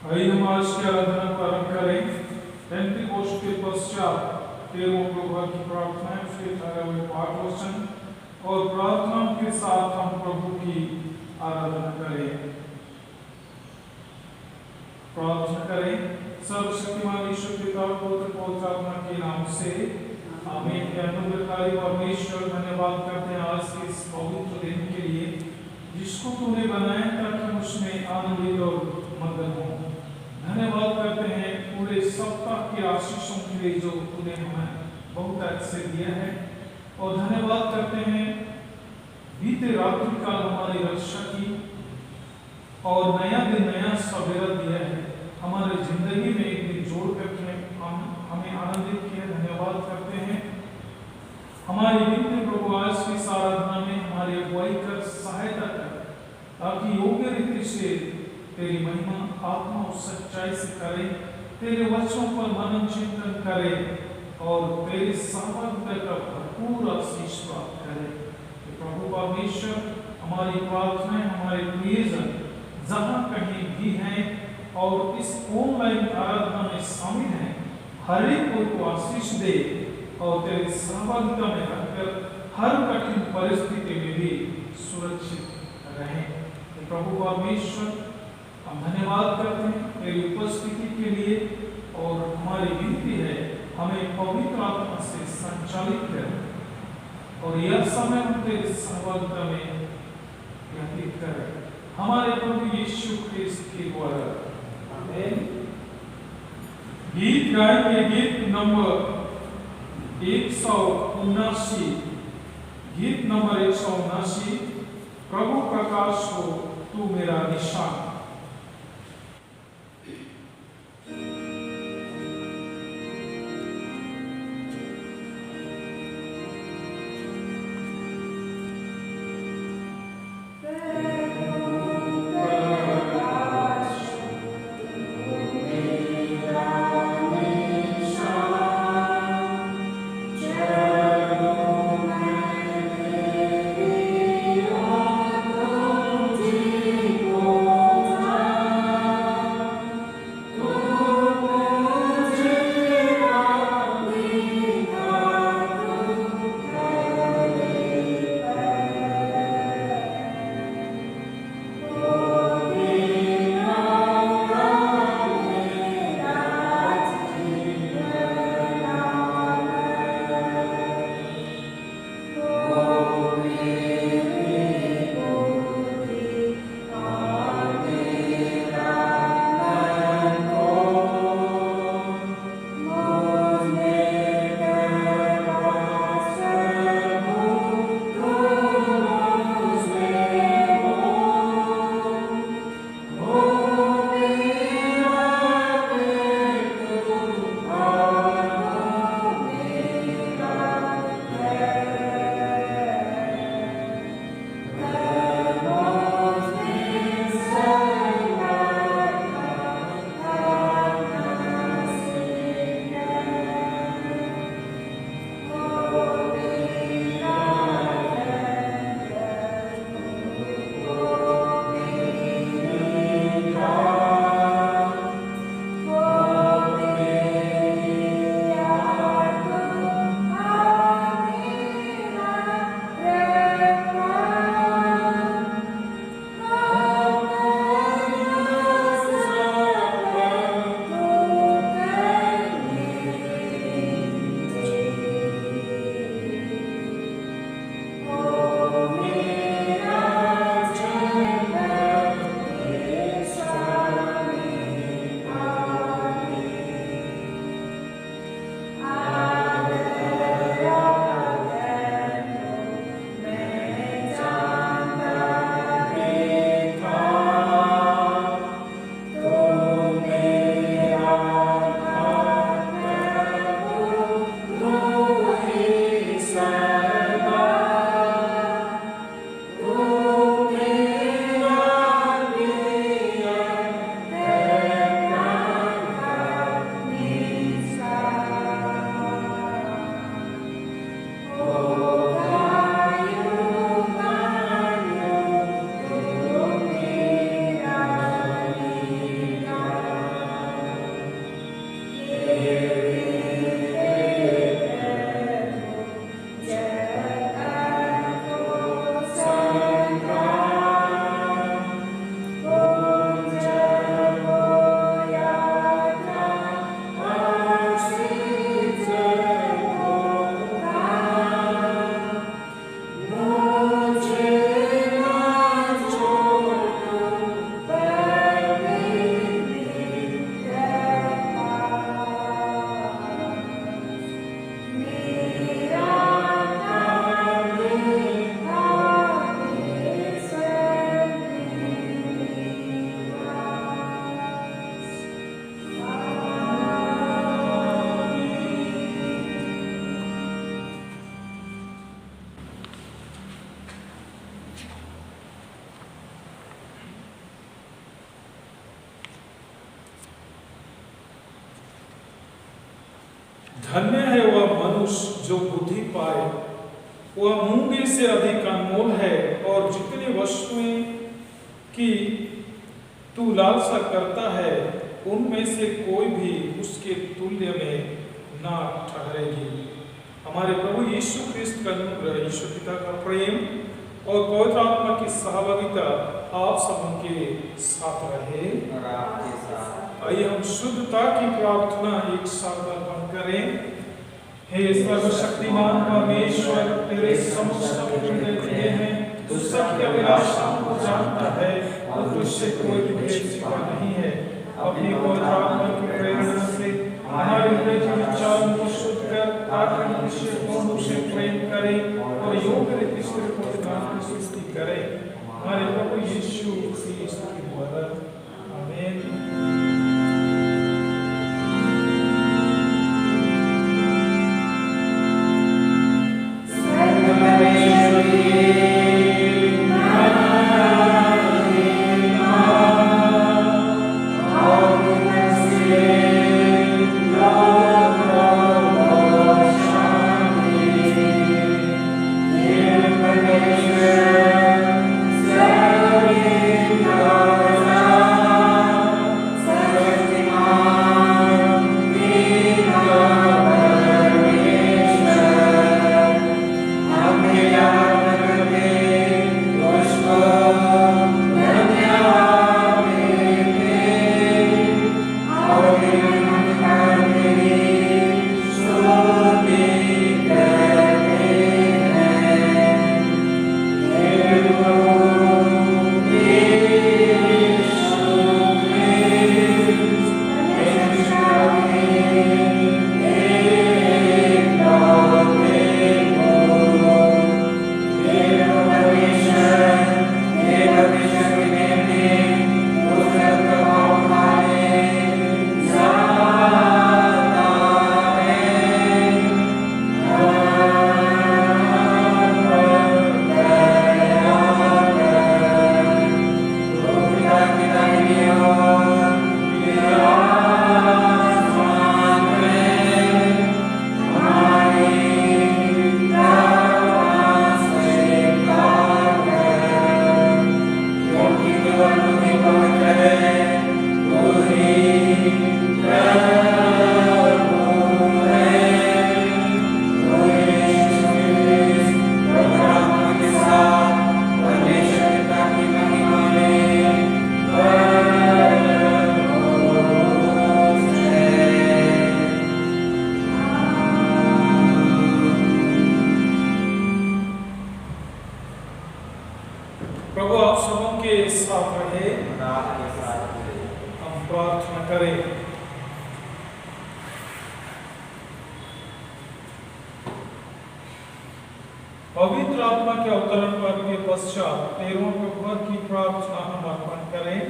आइए हम आज की आराधना प्रारंभ करें। पेंटेकोस्ट के पश्चात 13वें गुरुवार की प्रार्थना, उसके 18वें पाठ वचन और प्रार्थना के साथ हम प्रभु की आराधना करें। प्रार्थना करें। सर्वशक्तिमान ईश्वर पिता पुत्र पवित्र आत्मा के नाम से आमीन। अनुग्रहकारी परमेश्वर, धन्यवाद करते हैं आज के इस पवित्र दिन के लिए जिसको तूने बनाया ताकि हम उसमें आनंदित और मगन हो। धन्यवाद करते हैं पूरे सप्ताह की आशीषों के लिए जो तूने हमें बहुत अच्छे दिया है, और धन्यवाद करते हैं बीते रात्रि काल हमारी रक्षा की और नया दिन नया सवेरा दिया है, हमारे जिंदगी में एक दिन जोड़ करके हमें आनंदित किया। धन्यवाद करते हैं हमारी विनती प्रभु आज की आराधना में हमारी अगुवाई कर सहायता कर, ताकि योग्य रीति से तेरी महिमा आत्मा और सच्चाई से करें, तेरे वचनों पर मनन चिंतन करें और तेरे सहभागिता का भरपूर आशीष प्राप्त करें। प्रभु परमेश्वर, हमारी प्रार्थनाएं हमारे प्रियजन जहाँ कहीं भी हैं और इस ऑनलाइन आराधना में शामिल हैं, हर एक को आशीष दे और तेरे सहभागिता में रहकर हर कठिन परिस्थिति में भी सुरक्षित रहें। प्रभु परमेश्वर, हम धन्यवाद करते हैं तेरी उपस्थिति के लिए, और हमारी विनती है हमें पवित्र आत्मा से संचालित करें और यह समय हम तेरे सहभागिता में व्यतीत करें, हमारे प्रभु यीशु ख्रिस्त के द्वारा, आमीन। गीत गाएंगे, गीत नंबर 179, गीत नंबर 179, प्रभु प्रकाश हो तू मेरा निशान। Oh धन्य है वह मनुष्य जो बुद्धि पाए, वह मूंगे से अधिक अनमोल है, और जितनी वस्तुएं की तू लालसा करता है उनमें से कोई भी उसके तुल्य में ना ठहरेगी। हमारे प्रभु यीशु ख्रिस्त का अनुग्रह, ईश्वर पिता का प्रेम और पवित्र आत्मा की सहभागिता आप सबके साथ रहे और आपके साथ। आइए हम शुद्धता की प्रार्थना एक साथ अर्पण करें। हे सर्वशक्तिमान परमेश्वर, तेरे समस्त हृदय दिए हैं, तू सबकी अभिलाषाओं को जानता है और तुझसे कोई भी भेद छिपा नहीं है। अपनी पवित्र आत्मा की प्रेरणा से हमारे हृदय के विचारों को शुद्ध कर, ताकि हम तुझसे पूर्ण रूप से प्रेम करें और योग्य रीति से पवित्र नाम की स्तुति करें। हमारे प्रभु यीशु ख्रिस्त के द्वारा, आमीन। प्रभु आप सबों के साथ रहे, हम प्रार्थना करें। पवित्र आत्मा के अवतरण पर के पश्चात 13वें प्रभु की प्रार्थना हम अर्पण करें।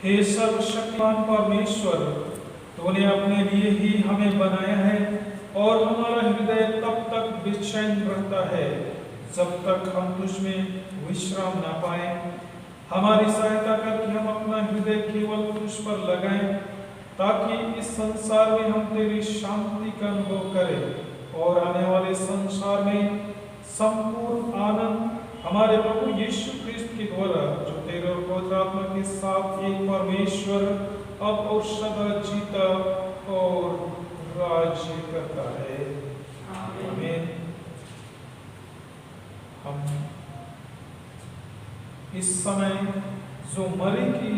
हे सर्वशक्तिमान परमेश्वर, तूने अपने लिए ही हमें बनाया है और हमारा हृदय तब तक बेचैन रहता है जब तक हम तुझ में विश्राम ना पाए। हमारी सहायता कर कि हम अपना हृदय केवल तुझ पर लगाएं, ताकि इस संसार में हम तेरी शांति का अनुभव करें और आने वाले संसार में संपूर्ण आनंद हमारे प्रभु यीशु ख्रिस्त के द्वारा, जो तेरे और पवित्र आत्मा के साथ एक परमेश्वर अब और सदा जीता और राज्य करता है। आमीन। हम इस समय जो मरे की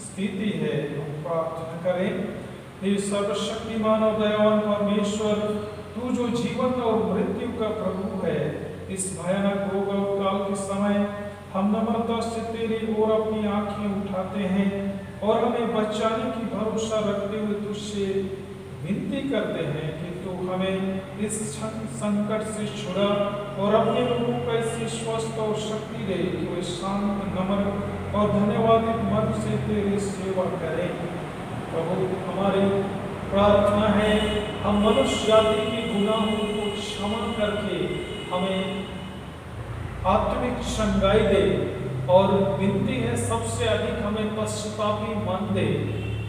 स्थिति है, हम प्रार्थना करें। हे सर्वशक्तिमान और दयावान परमेश्वर, तू जो जीवन और मृत्यु का प्रभु है, इस भयानक रोग और काल के समय हम नम्रता से तेरी ओर अपनी आंखें उठाते हैं और हमें बचाने की भरोसा रखते हुए तुझसे विनती करते हैं कि तू हमें इस संकट से छुड़ा और अपने लोगों को ऐसी स्वस्थ और शक्ति दे कि वे शांत, नम्र और धन्यवादी मन से तेरी सेवा करें। प्रभु, हमारी प्रार्थना है, हम मनुष्य जाति के गुनाहों को क्षमा करके हमें आत्मिक चंगाई दे, और विनती है सबसे अधिक हमें पश्चातापी मन दे,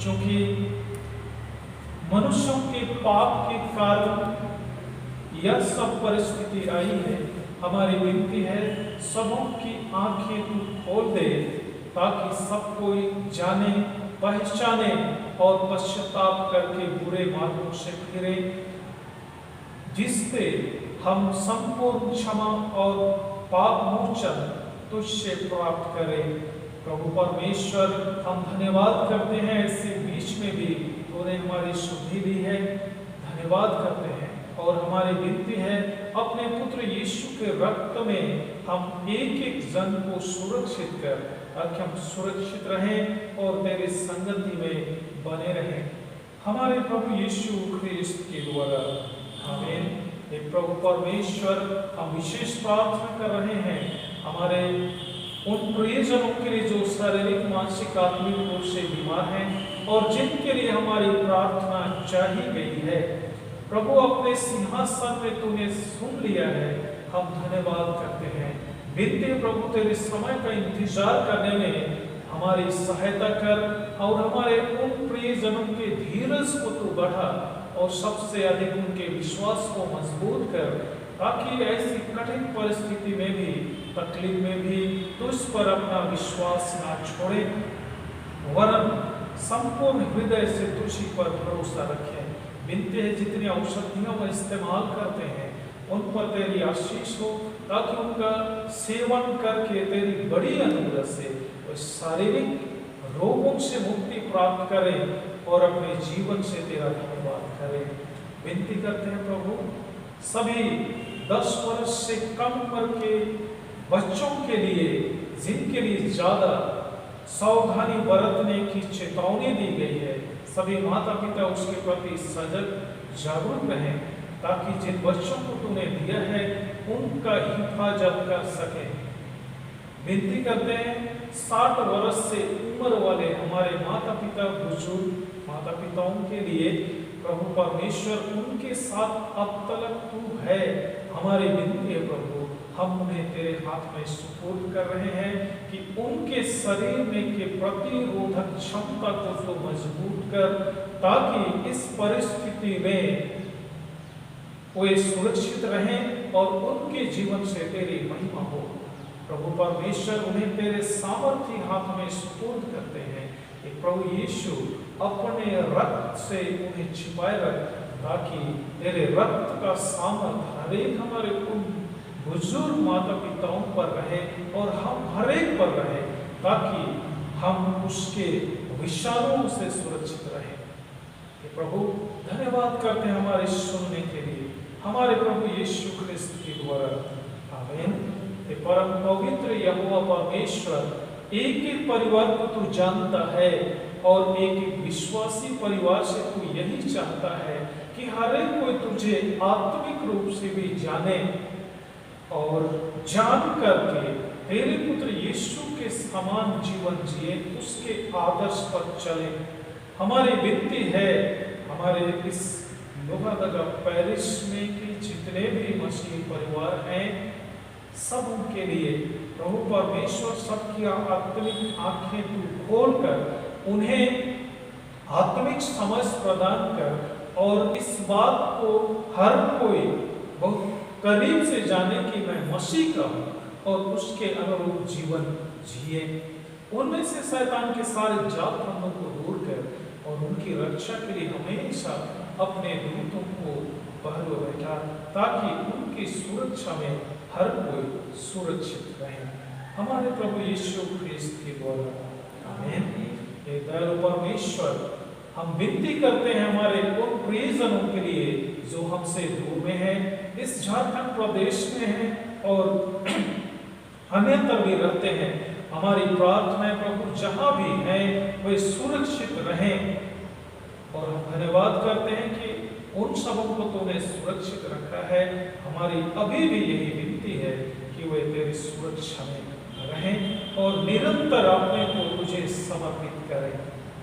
क्योंकि मनुष्यों के पाप के कारण यह सब परिस्थिति आई है। हमारी विनती है सबों की आंखें तू खोल दे, ताकि सब कोई जाने, पहचाने और पश्चाताप करके बुरे मार्गों से फिरे, जिससे हम संपूर्ण क्षमा और पाप मोचन तुझसे प्राप्त करें। प्रभु परमेश्वर, हम धन्यवाद करते हैं ऐसे बीच में भी तूने हमारी शुद्धि दी है, धन्यवाद करते हैं। और हमारी विनती है अपने पुत्र यीशु के रक्त में हम एक एक जन को सुरक्षित कर, ताकि हम सुरक्षित रहें और तेरे संगति में बने रहें, हमारे प्रभु यीशु ख्रिस्त के द्वारा। आमीन। हे प्रभु परमेश्वर, हम विशेष प्रार्थना कर रहे हैं हमारे उन प्रियजनों के लिए जो शारीरिक, मानसिक, आत्मिक रूप से बीमार हैं और जिनके लिए हमारी प्रार्थना चाही गई है। प्रभु, अपने सिंहासन में तूने सुन लिया है, हम धन्यवाद करते हैं। विनती प्रभु, तेरे समय का इंतजार करने में हमारी सहायता कर और हमारे उन प्रियजनों के धीरज को तू बढ़ा और सबसे अधिक उनके विश्वास को मजबूत कर, ताकि ऐसी कठिन परिस्थिति में भी, तकलीफ में भी तुझ पर अपना विश्वास ना छोड़े, वरन संपूर्ण हृदय से तुझी पर भरोसा रखें। विनती है जितनी औषधियों का इस्तेमाल करते हैं उन पर तेरी आशीष हो, ताकि उनका सेवन करके तेरी बड़ी अनुग्रह से वे शारीरिक रोगों से मुक्ति प्राप्त करें और अपने जीवन से तेरा धन्यवाद करें। विनती करते हैं प्रभु, सभी 10 वर्ष से कम उम्र के बच्चों के लिए, जिनके लिए ज्यादा सावधानी बरतने की चेतावनी दी गई है, सभी माता पिता उसके प्रति सजग जागरूक रहें, ताकि जिन बच्चों को तूने दिया है उनका हिफाजत कर सके। विनती करते हैं 60 वर्ष से उम्र वाले हमारे माता पिता, बुजुर्ग माता पिताओं के लिए प्रभु परमेश्वर, उनके साथ अब तक तू है। हमारी विनती है प्रभु, हम उन्हें तेरे हाथ में सुपुर्द कर रहे हैं कि उनके शरीर में के प्रतिरोधक क्षमता को तो मजबूत कर, ताकि इस परिस्थिति में वे सुरक्षित रहें और उनके जीवन से तेरी महिमा हो। प्रभु परमेश्वर, उन्हें तेरे सामर्थ्य हाथ में सुपुर्द करते हैं। प्रभु यीशु, अपने रक्त से उन्हें छिपाए रख, ताकि तेरे रक्त का सामर्थ हर एक हमारे उन बुजुर्ग माता पिताओं पर रहे और हम हर एक पर रहे, ताकि हम उसके विषाणुओं से सुरक्षित रहें। प्रभु, धन्यवाद करते हैं हमारे सुनने के लिए, हमारे प्रभु यीशु ख्रिस्त के द्वारा। आमीन। परम पवित्र यहोवा परमेश्वर, एक एक परिवार को तू जानता है और एक एक विश्वासी परिवार से तू यही चाहता है कि हर एक कोई तुझे आत्मिक रूप से भी जाने और जान करके तेरे पुत्र यीशु के समान जीवन जिए, उसके आदर्श पर चले। हमारी विनती है हमारे इस लोहरदगा पैरिश में के जितने भी मसीही परिवार हैं, सब उनके लिए प्रभु परमेश्वर सबकी आत्मिक आंखें तू खोलकर उन्हें आत्मिक समझ प्रदान कर और इस बात को हर कोई बहुत करीब से जाने कि मैं मसीह का हूँ और उसके अनुरूप जीवन जिए। उनमें से शैतान के सारे जाल फंदों को दूर कर और उनकी रक्षा के लिए हमेशा अपने दूतों को पहले बैठा, ताकि उनकी सुरक्षा में हर कोई सुरक्षित रहे। हमारे प्रभु यीशु ख्रिस्त के द्वारा। आमीन। हे दयालु परमेश्वर, हम विनती करते हैं हमारे उन प्रियजनों के लिए जो हमसे दूर में हैं, इस झारखंड प्रदेश में हैं और अन्यत्र भी रहते हैं। हमारी प्रार्थना है प्रभु, जहां भी हैं वे सुरक्षित रहें और हम धन्यवाद करते हैं कि उन सबों को तूने सुरक्षित रखा है। हमारी अभी भी यही विनती है कि वे तेरी सुरक्षा में रहें और निरंतर अपने को तुझे समर्पित करें।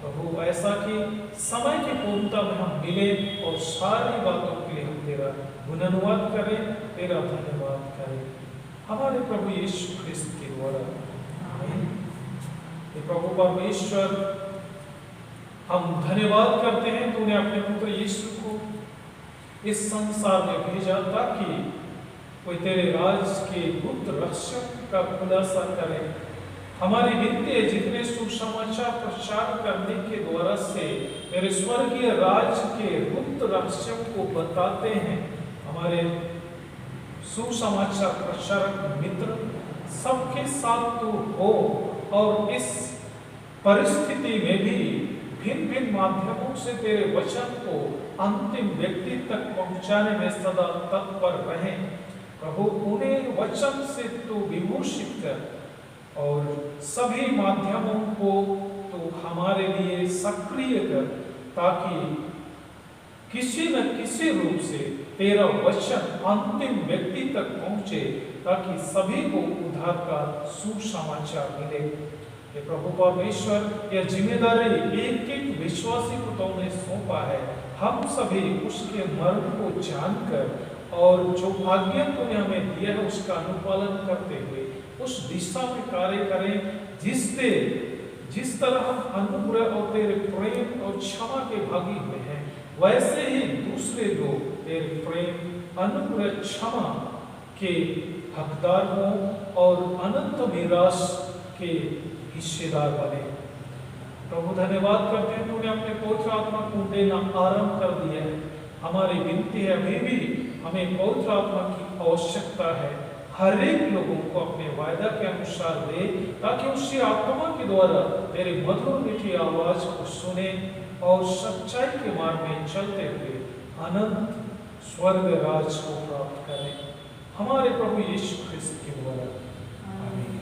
प्रभु, ऐसा कि समय की पूर्णता में हम मिले और सारी बातों के लिए हम तेरा गुणानुवाद करें, तेरा धन्यवाद करें, हमारे प्रभु यीशु ख्रिस्त के द्वारा। आमीन। प्रभु परमेश्वर, हम धन्यवाद करते हैं तूने अपने पुत्र यीशु को इस संसार में भेजा ताकि कोई तेरे राज के गुप्त रहस्य का खुलासा करे। हमारी विनती है जितने सुसमाचार प्रचार करने के द्वारा से मेरे स्वर्गीय राज के गुप्त रहस्यों को बताते हैं, हमारे सुसमाचार प्रचारक मित्र सबके साथ तू हो और इस परिस्थिति में भी भिन्न भिन्न माध्यमों से तेरे वचन को अंतिम व्यक्ति तक पहुंचाने में सदा तत्पर रहे। प्रभु उन्हें वचन से तू विभूषित कर और सभी माध्यमों को तू हमारे लिए सक्रिय कर ताकि किसी न किसी रूप से तेरा वचन अंतिम व्यक्ति तक पहुंचे, ताकि सभी को उद्धार का सुसमाचार मिले। ये प्रभु परमेश्वर यह जिम्मेदारी एक एक विश्वासी को तुमने सौंपा है। हम सभी उसके मर्म को जानकर और जो आज्ञा तूने हमें दिया है उसका अनुपालन करते हुए उस दिशा में कार्य करें जिस तरह हम अनुग्रह और तेरे प्रेम और क्षमा के भागी हुए हैं, वैसे ही दूसरे लोग तेरे प्रेम अनुग्रह क्षमा के हकदार हों और अनंत मीरास के हिस्सेदार बने। प्रभु धन्यवाद करते हैं तूने अपने पवित्र आत्मा को देना आरंभ कर दिया है। हमारी विनती है अभी भी हमें पवित्र आत्मा की आवश्यकता है। हर एक लोगों को अपने वायदा के अनुसार दे ताकि उसी आत्मा के द्वारा तेरे मधुर मीठी आवाज को सुने और सच्चाई के मार्ग में चलते हुए अनंत स्वर्ग राज को प्राप्त करें, हमारे प्रभु यीशु ख्रिस्त के द्वारा। आमीन।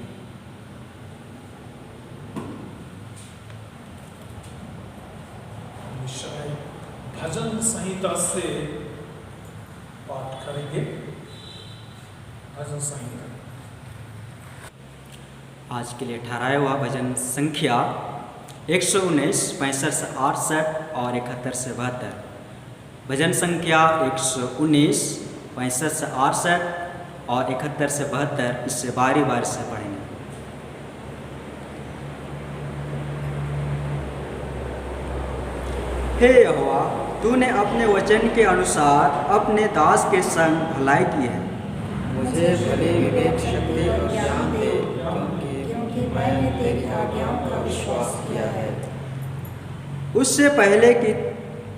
भजन संहिता से पाठ करेंगे। भजन संहिता आज के लिए ठहराया हुआ भजन संख्या 119, 65 से 68 और 71 से 72। भजन संख्या 119, 65 से 68 और 71 से 72 इससे बारी बारी से पढ़ेंगे। हे यहोवा, तूने अपने वचन के अनुसार अपने दास के संग भलाई की है। मुझे भले विवेक शक्ति और ज्ञान दे, क्योंकि मैंने तेरी आज्ञाओं का विश्वास किया है। उससे पहले कि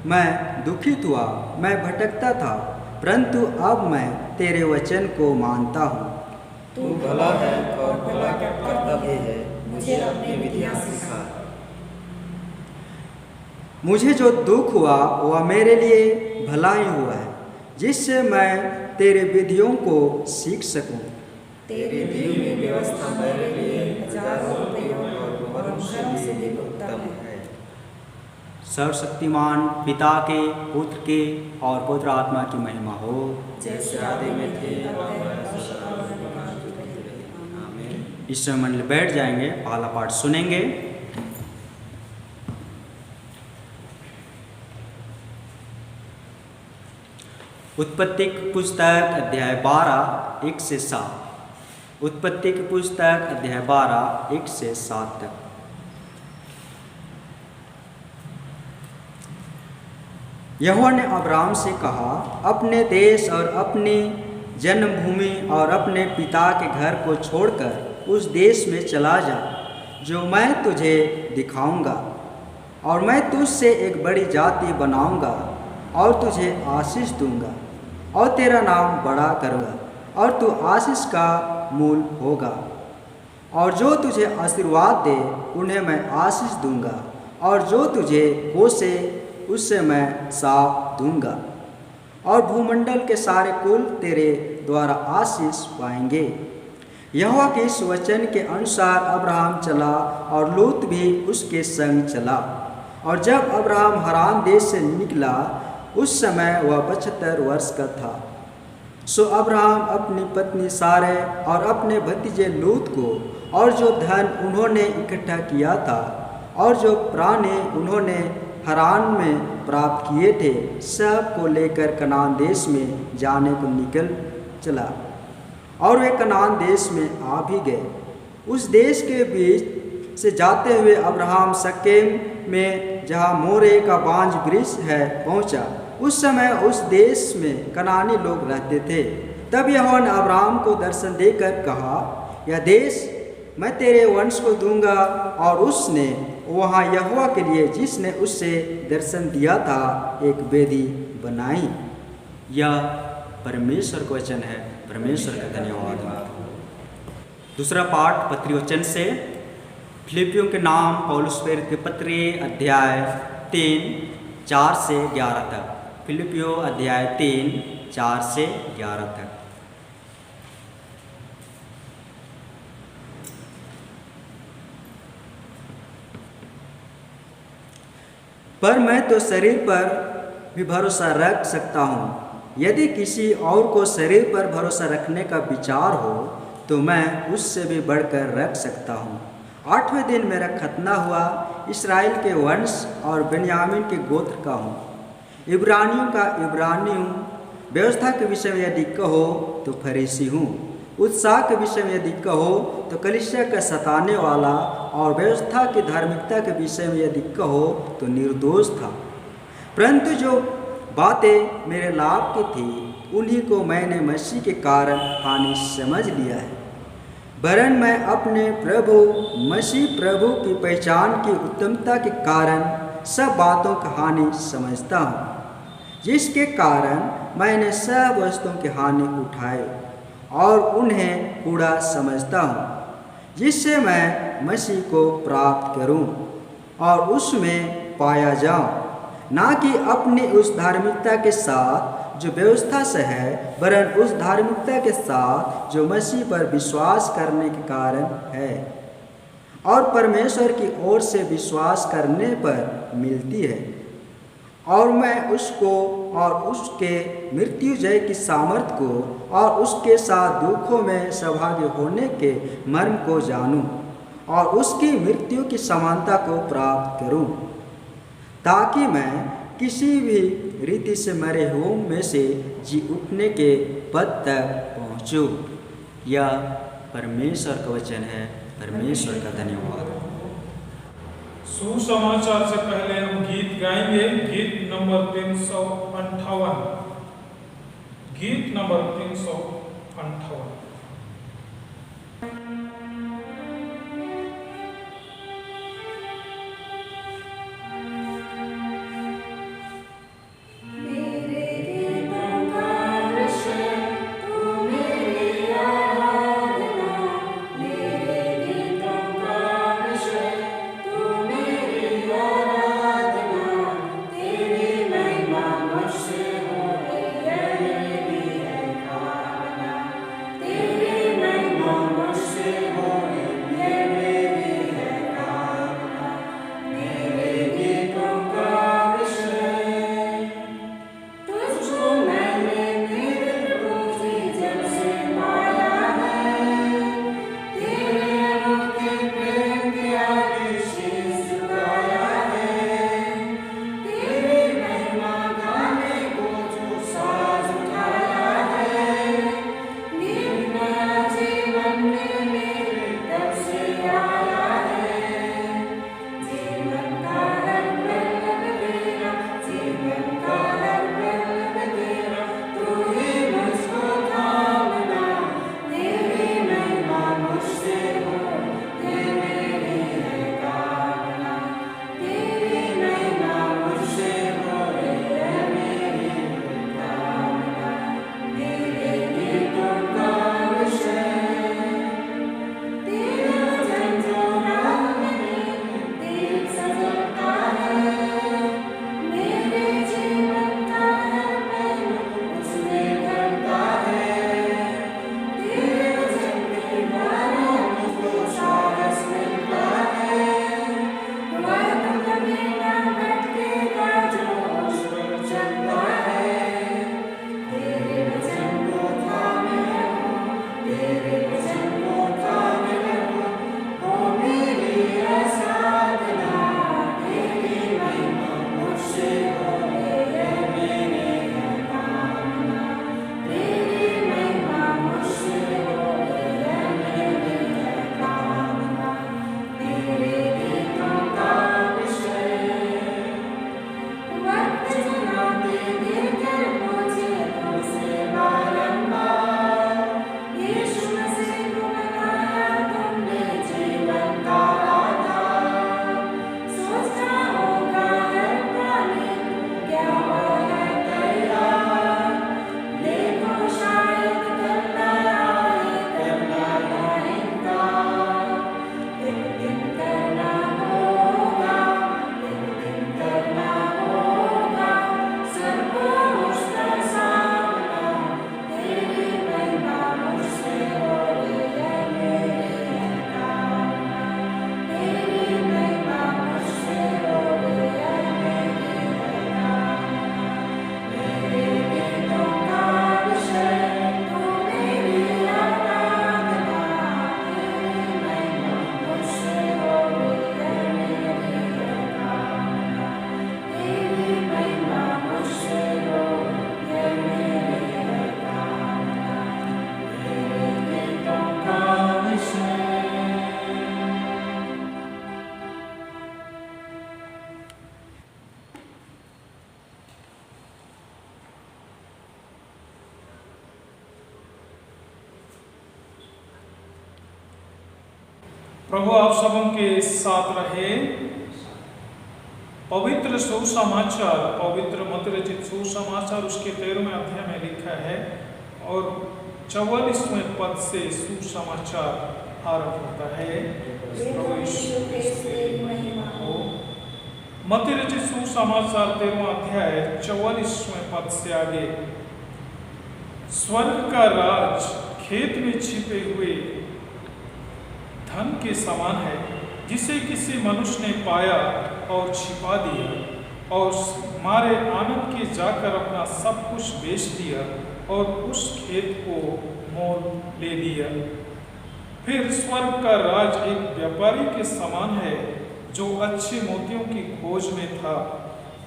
मैं दुखित हुआ, मैं भटकता था, परंतु अब मैं तेरे वचन को मानता हूँ। तू भला है और भला करता भी है, मुझे अपनी विधियाँ सिखा। मुझे जो दुख हुआ वह मेरे लिए भला ही हुआ है, जिससे मैं तेरे विधियों को सीख सकूं। तेरी दी हुई व्यवस्था मेरे लिए हजारों रुपयों और धन से भी उत्तम है। सर्वशक्तिमान पिता के, पुत्र के और पवित्र आत्मा की महिमा हो, जैसे आदि में थी, आमीन। इस समय मंडली बैठ जाएंगे, पहला पाठ सुनेंगे। उत्पत्ति की पुस्तक अध्याय 12, 1 से 7। उत्पत्ति की पुस्तक अध्याय 12, 1 से 7 तक। यहोवा ने अब्राम से कहा, अपने देश और अपनी जन्मभूमि और अपने पिता के घर को छोड़कर उस देश में चला जा जो मैं तुझे दिखाऊंगा, और मैं तुझसे एक बड़ी जाति बनाऊंगा और तुझे आशीष दूंगा और तेरा नाम बड़ा करूँगा और तू आशीष का मूल होगा। और जो तुझे आशीर्वाद दे उन्हें मैं आशीष दूंगा, और जो तुझे कोसे उससे मैं साफ दूंगा, और भूमंडल के सारे कुल तेरे द्वारा आशीष पाएंगे। यहोवा के इस वचन के अनुसार अब्राहम चला और लूत भी उसके संग चला। और जब अब्राहम हरान देश से निकला उस समय वह 75 वर्ष का था। सो अब्राहम अपनी पत्नी सारे और अपने भतीजे लूत को और जो धन उन्होंने इकट्ठा किया था और जो प्राणी उन्होंने हरान में प्राप्त किए थे, सब को लेकर कनान देश में जाने को निकल चला। और वे कनान देश में आ भी गए। उस देश के बीच से जाते हुए अब्राहम शकेम में जहाँ मोरे का बांज वृक्ष है पहुँचा। उस समय उस देश में कनानी लोग रहते थे। तब यहोवा ने अब्राहम को दर्शन देकर कहा, यह देश मैं तेरे वंश को दूंगा। और उसने वहाँ यहोवा के लिए जिसने उससे दर्शन दिया था एक वेदी बनाई। यह परमेश्वर का वचन है। परमेश्वर का धन्यवाद। दूसरा पाठ पत्री वचन से फिलिपियों के नाम पौलुस प्रेरित के पत्री अध्याय 3:4 से 11 तक। फिलिपियों अध्याय 3:4 से 11 तक। पर मैं तो शरीर पर भी भरोसा रख सकता हूँ। यदि किसी और को शरीर पर भरोसा रखने का विचार हो तो मैं उससे भी बढ़कर रख सकता हूँ। 8वें दिन मेरा खतना हुआ। इस्राएल के वंश और बेन्यामीन के गोत्र का हूँ। इब्रानियों का इब्रानी हूँ। व्यवस्था के विषय में यदि कहो तो फरीसी हूँ। उत्साह के विषय में यदि कहो तो कलीसिया का सताने वाला, और व्यवस्था की धार्मिकता के विषय में यदि कहो तो निर्दोष था। परंतु जो बातें मेरे लाभ की थी उन्हीं को मैंने मसीह के कारण हानि समझ लिया है। वरन मैं अपने प्रभु मसीह प्रभु की पहचान की उत्तमता के कारण सब बातों की हानि समझता हूँ, जिसके कारण मैंने सब वस्तुओं की हानि उठाए और उन्हें कूड़ा समझता हूँ, जिससे मैं मसीह को प्राप्त करूँ और उसमें पाया जाऊँ, ना कि अपनी उस धार्मिकता के साथ जो व्यवस्था से है, वरन उस धार्मिकता के साथ जो मसीह पर विश्वास करने के कारण है और परमेश्वर की ओर से विश्वास करने पर मिलती है। और मैं उसको और उसके मृत्यु जय की सामर्थ को और उसके साथ दुखों में सहभागी होने के मर्म को जानूं और उसकी मृत्यु की समानता को प्राप्त करूं, ताकि मैं किसी भी रीति से मरे हुओं में से जी उठने के पद तक पहुँचूं। यह परमेश्वर का वचन है। परमेश्वर का धन्यवाद। सुसमाचार से पहले हम गीत गाएंगे। गीत नंबर 358। गीत नंबर 358। तेरी प्रभु आप सबों के साथ रहे। पवित्र सुसमाचार, पवित्र मत्ती रचित सुसमाचार उसके 13वें अध्याय में लिखा है और 44वें पद से सुसमाचार आरंभ होता है। प्रभु यीशु क्रिस्त की महिमा हो। मत्ती रचित सुसमाचार 13वां अध्याय 44वें पद से आगे, स्वर्ग का राज खेत में छिपे हुए धन के समान है, जिसे किसी मनुष्य ने पाया और छिपा दिया और मारे आनंद के जाकर अपना सब कुछ बेच दिया और उस खेत को मोल ले लिया। फिर स्वर्ग का राज एक व्यापारी के समान है जो अच्छे मोतियों की खोज में था।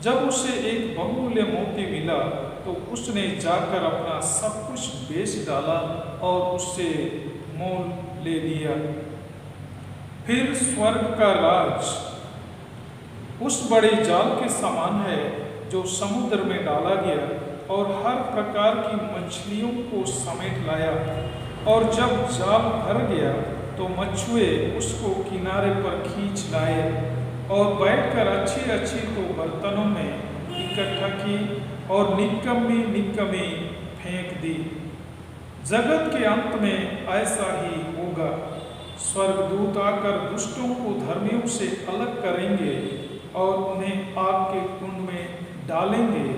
जब उसे एक बहुमूल्य मोती मिला तो उसने जाकर अपना सब कुछ बेच डाला और उससे मोल ले लिया। फिर स्वर्ग का राज उस बड़े जाल के समान है जो समुद्र में डाला गया और हर प्रकार की मछलियों को समेट लाया। और जब जाल भर गया तो मछुए उसको किनारे पर खींच लाए और बैठकर अच्छी अच्छी तो बर्तनों में इकट्ठा की और निकम्मी फेंक दी। जगत के अंत में ऐसा ही होगा। स्वर्गदूत आकर दुष्टों को धर्मियों से अलग करेंगे और उन्हें आग के कुंड में डालेंगे,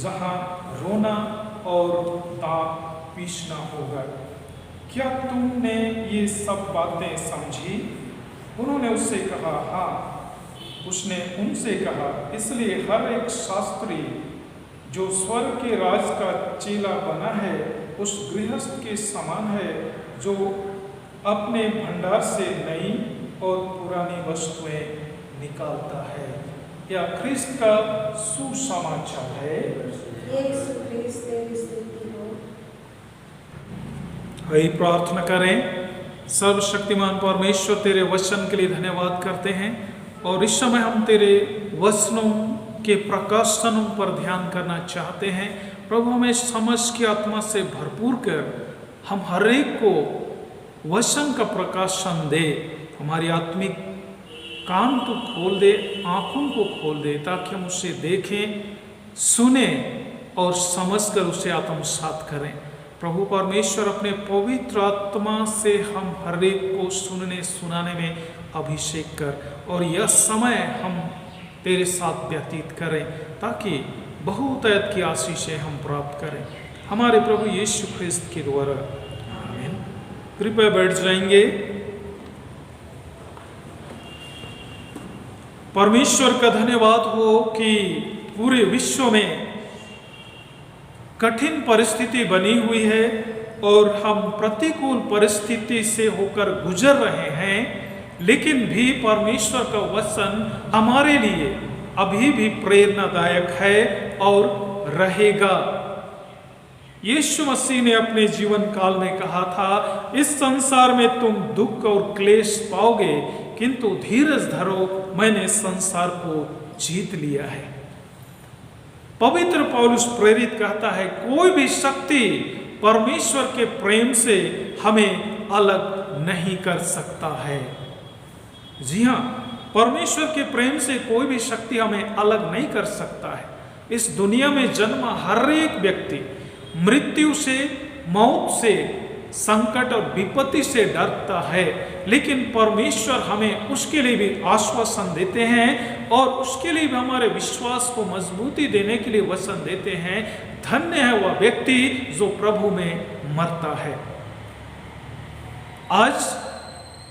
जहां रोना और दांत पीसना होगा। क्या तुमने ये सब बातें समझी? उन्होंने उससे कहा, हाँ। उसने उनसे कहा, इसलिए हर एक शास्त्री जो स्वर्ग के राज का चेला बना है उस गृहस्थ के समान है जो अपने भंडार से नई और पुरानी वस्तुएं निकालता है। यह ख्रिस्त का सुसमाचार है। वही प्रार्थना करें। सर्वशक्तिमान परमेश्वर, तेरे वचन के लिए धन्यवाद करते हैं और इस समय हम तेरे वचनों के प्रकाशनों पर ध्यान करना चाहते हैं। प्रभु, हमें समझ की आत्मा से भरपूर कर हम हर एक को वचन का प्रकाशन दे। हमारी आत्मिक कान को खोल दे, आंखों को खोल दे, ताकि हम उसे देखें, सुने और समझकर उसे आत्मसात करें। प्रभु परमेश्वर, अपने पवित्र आत्मा से हम हर एक को सुनने सुनाने में अभिषेक कर और यह समय हम तेरे साथ व्यतीत करें ताकि बहुतायत की आशीषें हम प्राप्त करें, हमारे प्रभु यीशु ख्रिस्त के द्वारा। आमीन। कृपया बैठ जाएंगे। परमेश्वर का धन्यवाद हो कि पूरे विश्व में कठिन परिस्थिति बनी हुई है और हम प्रतिकूल परिस्थिति से होकर गुजर रहे हैं, लेकिन भी परमेश्वर का वचन हमारे लिए अभी भी प्रेरणादायक है और रहेगा। यीशु मसीह ने अपने जीवन काल में कहा था, इस संसार में तुम दुख और क्लेश पाओगे, किंतु धीरज धरो, मैंने संसार को जीत लिया है। पवित्र पौलुस प्रेरित कहता है, कोई भी शक्ति परमेश्वर के प्रेम से हमें अलग नहीं कर सकता है। जी हाँ, परमेश्वर के प्रेम से कोई भी शक्ति हमें अलग नहीं कर सकता है। इस दुनिया में जन्मा हर एक व्यक्ति मृत्यु से, मौत से, संकट और विपत्ति से डरता है, लेकिन परमेश्वर हमें उसके लिए भी आश्वासन देते हैं और उसके लिए भी हमारे विश्वास को मजबूती देने के लिए वचन देते हैं। धन्य है वह व्यक्ति जो प्रभु में मरता है। आज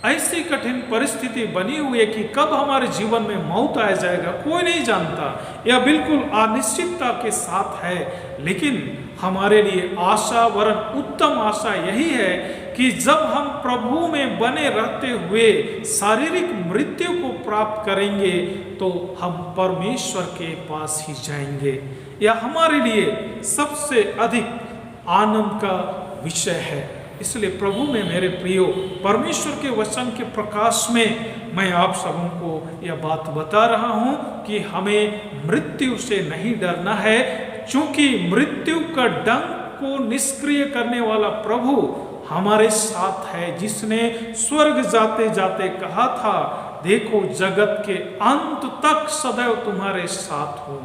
ऐसी कठिन परिस्थिति बनी हुई है कि कब हमारे जीवन में मौत आ जाएगा कोई नहीं जानता। यह बिल्कुल अनिश्चितता के साथ है, लेकिन हमारे लिए आशा वरन उत्तम आशा यही है कि जब हम प्रभु में बने रहते हुए शारीरिक मृत्यु को प्राप्त करेंगे तो हम परमेश्वर के पास ही जाएंगे। यह हमारे लिए सबसे अधिक आनंद का विषय है। इसलिए प्रभु में मेरे प्रियो, परमेश्वर के वचन के प्रकाश में मैं आप सबों को यह बात बता रहा हूं कि हमें मृत्यु से नहीं डरना है, क्योंकि मृत्यु का डंक को निष्क्रिय करने वाला प्रभु हमारे साथ है, जिसने स्वर्ग जाते जाते कहा था, देखो जगत के अंत तक सदैव तुम्हारे साथ हूं।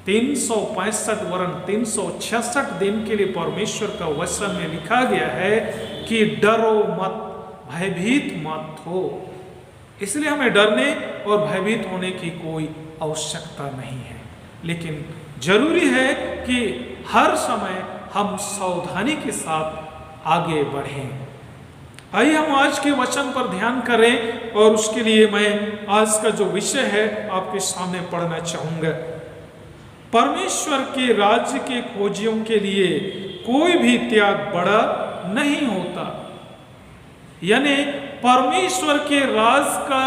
365 वरन 366 दिन के लिए परमेश्वर का वचन में लिखा गया है कि डरो मत, भयभीत मत हो। इसलिए हमें डरने और भयभीत होने की कोई आवश्यकता नहीं है, लेकिन जरूरी है कि हर समय हम सावधानी के साथ आगे बढ़ें। आइए हम आज के वचन पर ध्यान करें, और उसके लिए मैं आज का जो विषय है आपके सामने पढ़ना चाहूंगा। परमेश्वर के राज्य के खोजियों के लिए कोई भी त्याग बड़ा नहीं होता। यानी परमेश्वर के राज का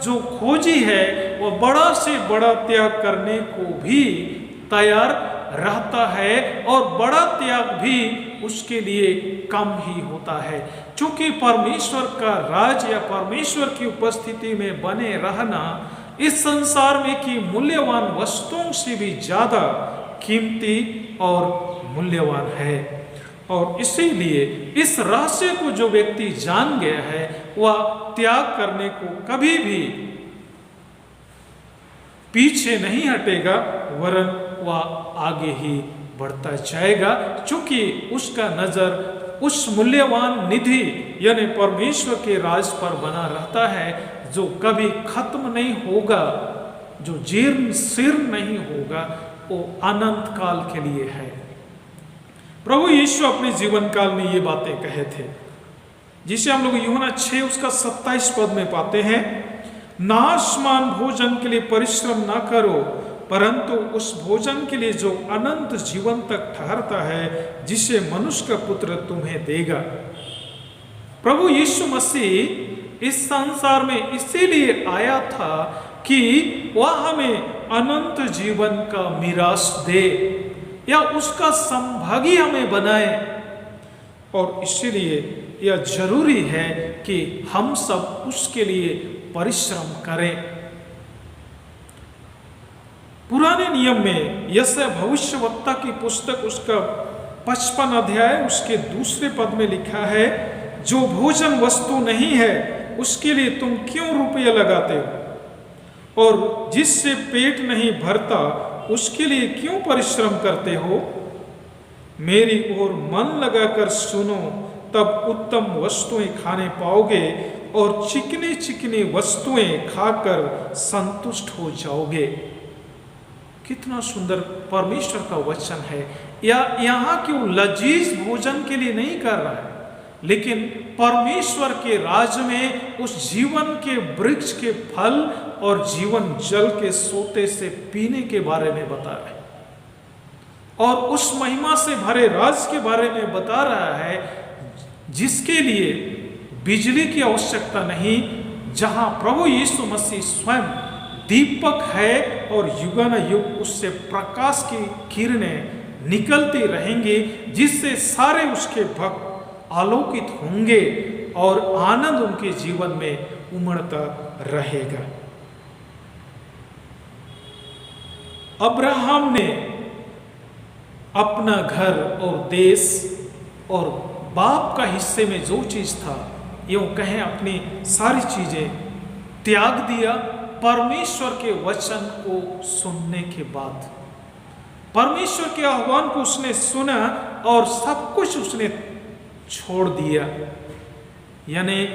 जो खोजी है वह बड़ा से बड़ा त्याग करने को भी तैयार रहता है, और बड़ा त्याग भी उसके लिए कम ही होता है। क्योंकि परमेश्वर का राज या परमेश्वर की उपस्थिति में बने रहना इस संसार में की मूल्यवान वस्तुओं से भी ज्यादा कीमती और मूल्यवान है। और इसीलिए इस रहस्य को जो व्यक्ति जान गया है वह त्याग करने को कभी भी पीछे नहीं हटेगा, वरन वह आगे ही बढ़ता जाएगा, क्योंकि उसका नजर उस मूल्यवान निधि यानी परमेश्वर के राज पर बना रहता है, जो कभी खत्म नहीं होगा, जो जीर्ण शीर्ण नहीं होगा, वो अनंत काल के लिए है। प्रभु यीशु अपने जीवन काल में ये बातें कहे थे, जिसे हम लोग यूहन्ना 6 उसका 27 पद में पाते हैं, नाशमान भोजन के लिए परिश्रम ना करो, परंतु उस भोजन के लिए जो अनंत जीवन तक ठहरता है, जिसे मनुष्य का पुत्र तुम्हें देगा। प्रभु यीशु मसीह इस संसार में इसीलिए आया था कि वह हमें अनंत जीवन का मीरास दे या उसका संभागी हमें बनाए, और इसीलिए यह जरूरी है कि हम सब उसके लिए परिश्रम करें। पुराने नियम में यशायाह भविष्यवक्ता की पुस्तक उसका 55 अध्याय उसके 2 पद में लिखा है, जो भोजन वस्तु नहीं है उसके लिए तुम क्यों रुपये लगाते हो, और जिससे पेट नहीं भरता उसके लिए क्यों परिश्रम करते हो। मेरी ओर मन लगाकर सुनो, तब उत्तम वस्तुएं खाने पाओगे और चिकनी चिकनी वस्तुएं खाकर संतुष्ट हो जाओगे। कितना सुंदर परमेश्वर का वचन है। या यहाँ क्यों लजीज भोजन के लिए नहीं कर रहा है, लेकिन परमेश्वर के राज में उस जीवन के वृक्ष के फल और जीवन जल के सोते से पीने के बारे में बता रहा है, और उस महिमा से भरे राज के बारे में बता रहा है, जिसके लिए बिजली की आवश्यकता नहीं, जहां प्रभु यीशु मसीह स्वयं दीपक है और युगानुयुग उससे प्रकाश की किरणें निकलती रहेंगी, जिससे सारे उसके भक्त आलोकित होंगे और आनंद उनके जीवन में उमड़ता रहेगा। अब्राहम ने अपना घर और देश और बाप का हिस्से में जो चीज था, यूं कहें अपनी सारी चीजें त्याग दिया परमेश्वर के वचन को सुनने के बाद। परमेश्वर के आह्वान को उसने सुना और सब कुछ उसने छोड़ दिया। यानी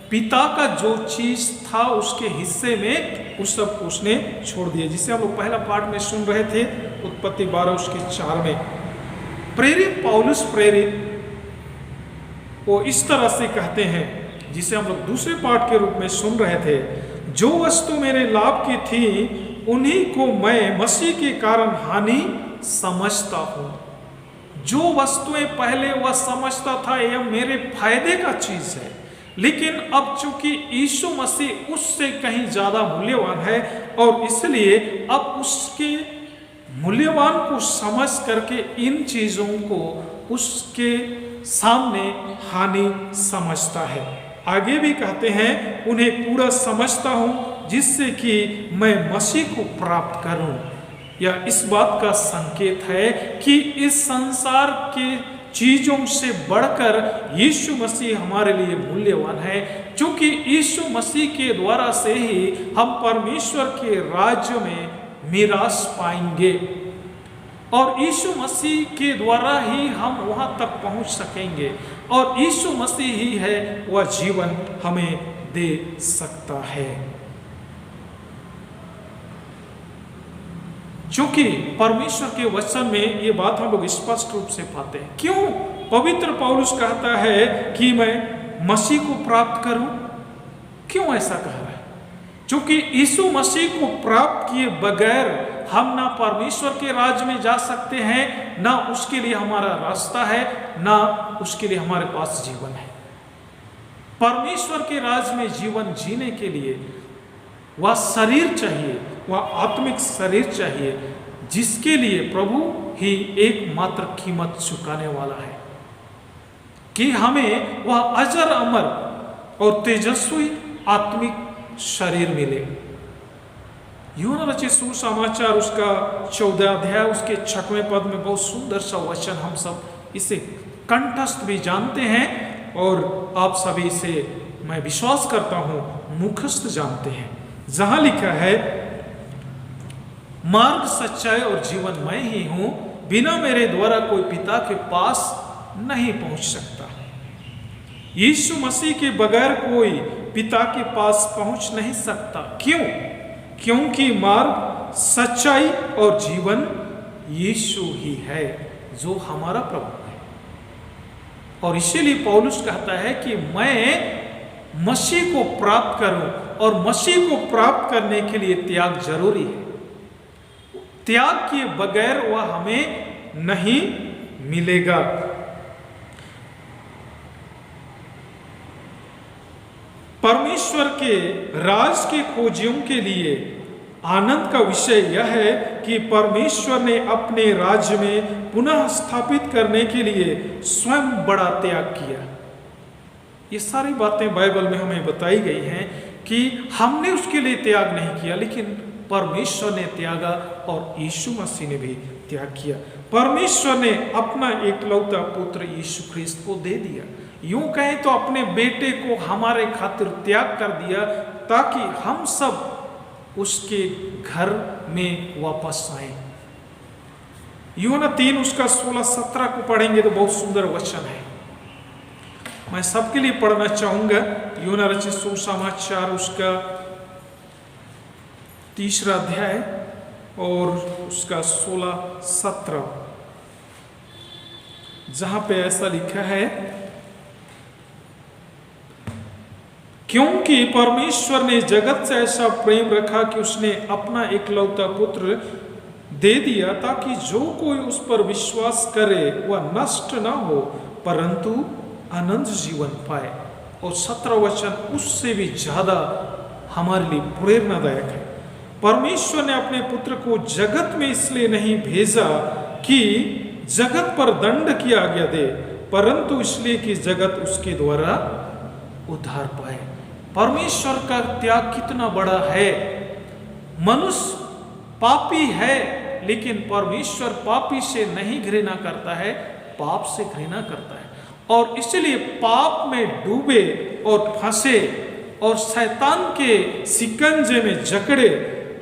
पिता का जो चीज था उसके हिस्से में उस सब उसने छोड़ दिया, जिसे हम लोग पहला पाठ में सुन रहे थे, उत्पत्ति 12 उसके 4 में। प्रेरित पौलुस प्रेरित वो इस तरह से कहते हैं, जिसे हम लोग दूसरे पाठ के रूप में सुन रहे थे, जो वस्तु मेरे लाभ की थी उन्हीं को मैं मसीह के कारण हानि समझता हूं। जो वस्तुएं पहले वह समझता था यह मेरे फायदे का चीज है, लेकिन अब चूंकि यीशु मसीह उससे कहीं ज्यादा मूल्यवान है, और इसलिए अब उसके मूल्यवान को समझ करके इन चीजों को उसके सामने हानि समझता है। आगे भी कहते हैं, उन्हें पूरा समझता हूं जिससे कि मैं मसीह को प्राप्त करूं। यह इस बात का संकेत है कि इस संसार के चीजों से बढ़कर यीशु मसीह हमारे लिए मूल्यवान है, क्योंकि यीशु मसीह के द्वारा से ही हम परमेश्वर के राज्य में मीरास पाएंगे और यीशु मसीह के द्वारा ही हम वहां तक पहुंच सकेंगे और यीशु मसीह ही है वह जीवन हमें दे सकता है। क्योंकि परमेश्वर के वचन में ये बात हम लोग स्पष्ट रूप से पाते हैं। क्यों पवित्र पौलुस कहता है कि मैं मसीह को प्राप्त करूं? क्यों ऐसा कह रहा है? क्योंकि यीशु मसीह को प्राप्त किए बगैर हम ना परमेश्वर के राज्य में जा सकते हैं, ना उसके लिए हमारा रास्ता है, ना उसके लिए हमारे पास जीवन है। परमेश्वर के राज्य में जीवन जीने के लिए वह शरीर चाहिए, वह आत्मिक शरीर चाहिए, जिसके लिए प्रभु ही एकमात्र कीमत चुकाने वाला है कि हमें वह अजर अमर और तेजस्वी आत्मिक शरीर मिले। यूहन्ना रचित सुसमाचार उसका 14 अध्याय उसके 6वें पद में बहुत सुंदर सा वचन, हम सब इसे कंठस्थ भी जानते हैं और आप सभी से मैं विश्वास करता हूं मुखस्थ जानते हैं, जहां लिखा है, मार्ग सच्चाई और जीवन मैं ही हूं, बिना मेरे द्वारा कोई पिता के पास नहीं पहुंच सकता। यीशु मसीह के बगैर कोई पिता के पास पहुंच नहीं सकता। क्यों? क्योंकि मार्ग सच्चाई और जीवन यीशु ही है जो हमारा प्रभु है। और इसीलिए पौलुस कहता है कि मैं मसीह को प्राप्त करूं और मसीह को प्राप्त करने के लिए त्याग जरूरी है। त्याग के बगैर वह हमें नहीं मिलेगा। परमेश्वर के राज के खोजियों के लिए आनंद का विषय यह है कि परमेश्वर ने अपने राज्य में पुनः स्थापित करने के लिए स्वयं बड़ा त्याग किया। ये सारी बातें बाइबल में हमें बताई गई हैं कि हमने उसके लिए त्याग नहीं किया, लेकिन परमेश्वर ने त्यागा और यीशु मसीह ने भी त्याग किया। परमेश्वर ने अपना एकलौता पुत्र यीशु ख्रिस्त को दे दिया। यूं कहें तो अपने बेटे को हमारे खातिर त्याग कर दिया ताकि हम सब उसके घर में वापस आए। यूहन्ना 3 उसका 16-17 को पढ़ेंगे तो बहुत सुंदर वचन है, मैं सबके लिए पढ़ना चाहूंगा। यूहन्ना रचित सुसमाचार उसका 3 अध्याय और उसका 16-17, जहां पे ऐसा लिखा है, क्योंकि परमेश्वर ने जगत से ऐसा प्रेम रखा कि उसने अपना एकलौता पुत्र दे दिया ताकि जो कोई उस पर विश्वास करे वह नष्ट ना हो परंतु अनंत जीवन पाए। और 17 वचन उससे भी ज्यादा हमारे लिए प्रेरणादायक है। परमेश्वर ने अपने पुत्र को जगत में इसलिए नहीं भेजा कि जगत पर दंड की आज्ञा दे, परंतु इसलिए कि जगत उसके द्वारा उद्धार पाए। परमेश्वर का त्याग कितना बड़ा है। मनुष्य पापी है, लेकिन परमेश्वर पापी से नहीं घृणा करता है, पाप से घृणा करता है। और इसलिए पाप में डूबे और फंसे और शैतान के शिकंजे में जकड़े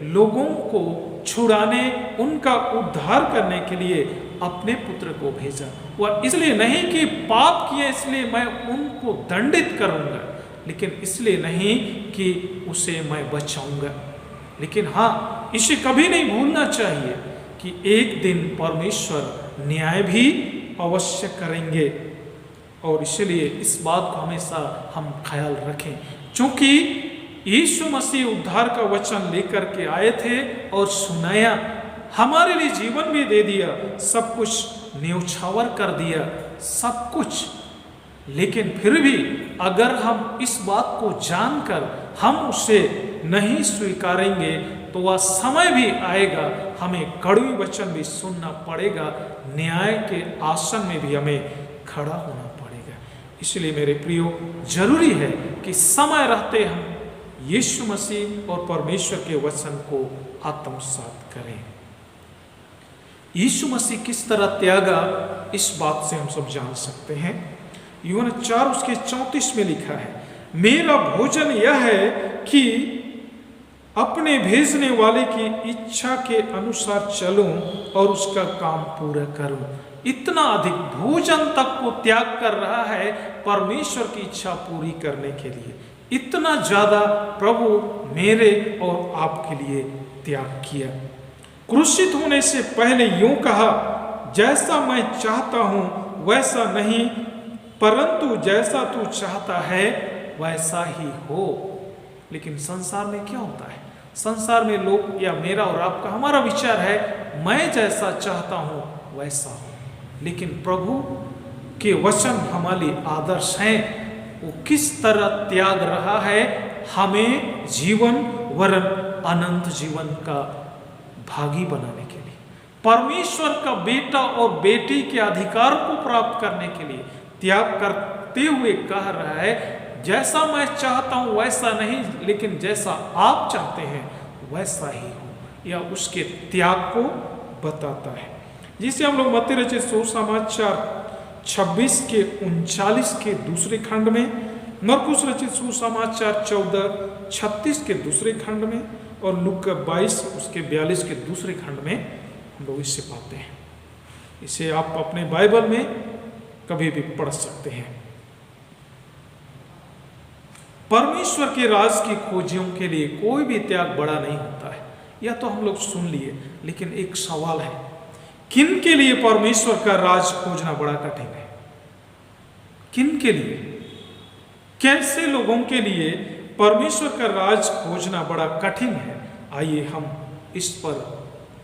लोगों को छुड़ाने, उनका उद्धार करने के लिए अपने पुत्र को भेजा। वह इसलिए नहीं कि पाप किए इसलिए मैं उनको दंडित करूंगा, लेकिन इसलिए नहीं कि उसे मैं बचाऊंगा। लेकिन हाँ, इसे कभी नहीं भूलना चाहिए कि एक दिन परमेश्वर न्याय भी अवश्य करेंगे। और इसलिए इस बात को हमेशा हम ख्याल रखें, क्योंकि यीशु मसीह उद्धार का वचन लेकर के आए थे और सुनाया, हमारे लिए जीवन भी दे दिया, सब कुछ न्यौछावर कर दिया, सब कुछ। लेकिन फिर भी अगर हम इस बात को जानकर हम उसे नहीं स्वीकारेंगे तो वह समय भी आएगा, हमें कड़वी वचन भी सुनना पड़ेगा, न्याय के आसन में भी हमें खड़ा होना पड़ेगा। इसलिए मेरे प्रियो, जरूरी है कि समय रहते हम यीशु मसीह और परमेश्वर के वचन को आत्मसात करें। यीशु मसीह किस तरह त्यागा, इस बात से हम सब जान सकते हैं। यूहन्ना 4 उसके 34 में लिखा है, मेरा भोजन यह है कि अपने भेजने वाले की इच्छा के अनुसार चलूं और उसका काम पूरा करूं। इतना अधिक भोजन तक को त्याग कर रहा है परमेश्वर की इच्छा पूरी करने के लिए। इतना ज्यादा प्रभु मेरे और आपके लिए त्याग किया। क्रूसित होने से पहले यूं कहा, जैसा मैं चाहता हूं वैसा नहीं, परंतु जैसा तू चाहता है वैसा ही हो। लेकिन संसार में क्या होता है? संसार में लोग, या मेरा और आपका, हमारा विचार है मैं जैसा चाहता हूं वैसा हो। लेकिन प्रभु के वचन हमारे आदर्श हैं। वो किस तरह त्याग रहा है हमें जीवन वरन अनंत जीवन का भागी बनाने के लिए, परमेश्वर का बेटा और बेटी के अधिकार को प्राप्त करने के लिए त्याग करते हुए कह रहा है, जैसा मैं चाहता हूं वैसा नहीं, लेकिन जैसा आप चाहते हैं वैसा ही हो। या उसके त्याग को बताता है, जिसे हम लोग मत्ती रचित सुसमाचार 26 के 39 के दूसरे खंड में, मरकुस रचित सुसमाचार 14:36 के दूसरे खंड में, और लूका 22 उसके 42 के दूसरे खंड में हम लोग इसे पाते हैं। इसे आप अपने बाइबल में कभी भी पढ़ सकते हैं। परमेश्वर के राज की खोजियों के लिए कोई भी त्याग बड़ा नहीं होता है। यह तो हम लोग सुन लिए, लेकिन एक सवाल है, किन के लिए परमेश्वर का राज खोजना बड़ा कठिन है? किन के लिए? कैसे लोगों के लिए परमेश्वर का राज खोजना बड़ा कठिन है? आइए हम इस पर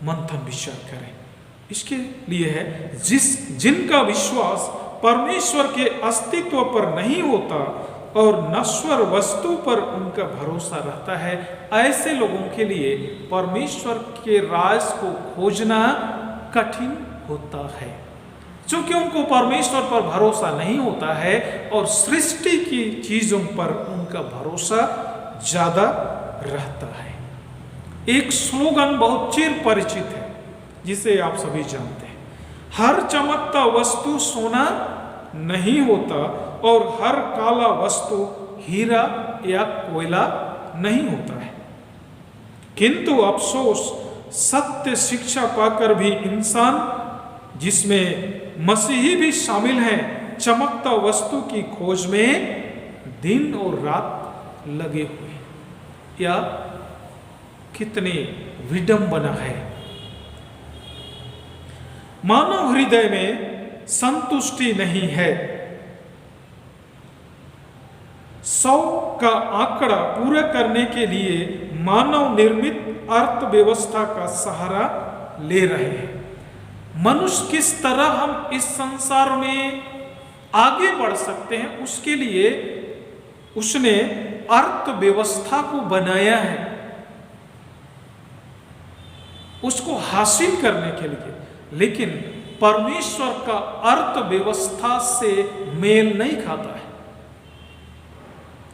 मंथन विचार करें। इसके लिए है, जिनका विश्वास परमेश्वर के अस्तित्व पर नहीं होता और नश्वर वस्तु पर उनका भरोसा रहता है, ऐसे लोगों के लिए परमेश्वर के राज को खोजना कठिन होता है, क्योंकि उनको परमेश्वर पर भरोसा नहीं होता है और सृष्टि की चीजों पर उनका भरोसा ज्यादा रहता है। एक स्लोगन बहुत चिर परिचित है, जिसे आप सभी जानते हैं, हर चमकता वस्तु सोना नहीं होता और हर काला वस्तु हीरा या कोयला नहीं होता है। किंतु अफसोस, सत्य शिक्षा पाकर भी इंसान, जिसमें मसीही भी शामिल हैं, चमकता वस्तु की खोज में दिन और रात लगे हुए। या कितनी विडंबना है। मानव हृदय में संतुष्टि नहीं है। 100 का आंकड़ा पूरा करने के लिए मानव निर्मित अर्थव्यवस्था का सहारा ले रहे हैं। मनुष्य किस तरह हम इस संसार में आगे बढ़ सकते हैं, उसके लिए उसने अर्थव्यवस्था को बनाया है, उसको हासिल करने के लिए। लेकिन परमेश्वर का अर्थव्यवस्था से मेल नहीं खाता है,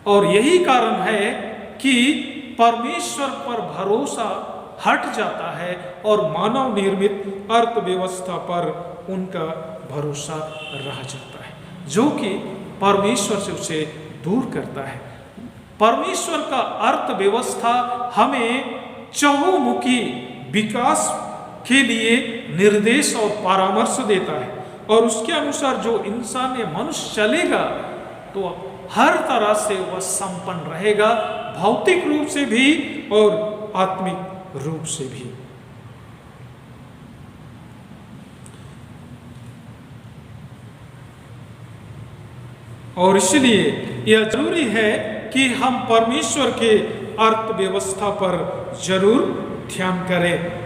और यही कारण है कि परमेश्वर पर भरोसा हट जाता है और मानव निर्मित अर्थव्यवस्था पर उनका भरोसा रह जाता है, जो कि परमेश्वर से उसे दूर करता है। परमेश्वर का अर्थव्यवस्था हमें चहुमुखी विकास के लिए निर्देश और परामर्श देता है, और उसके अनुसार जो इंसान या मनुष्य चलेगा तो हर तरह से वह संपन्न रहेगा, भौतिक रूप से भी और आत्मिक रूप से भी। और इसलिए यह जरूरी है कि हम परमेश्वर के अर्थव्यवस्था पर जरूर ध्यान करें।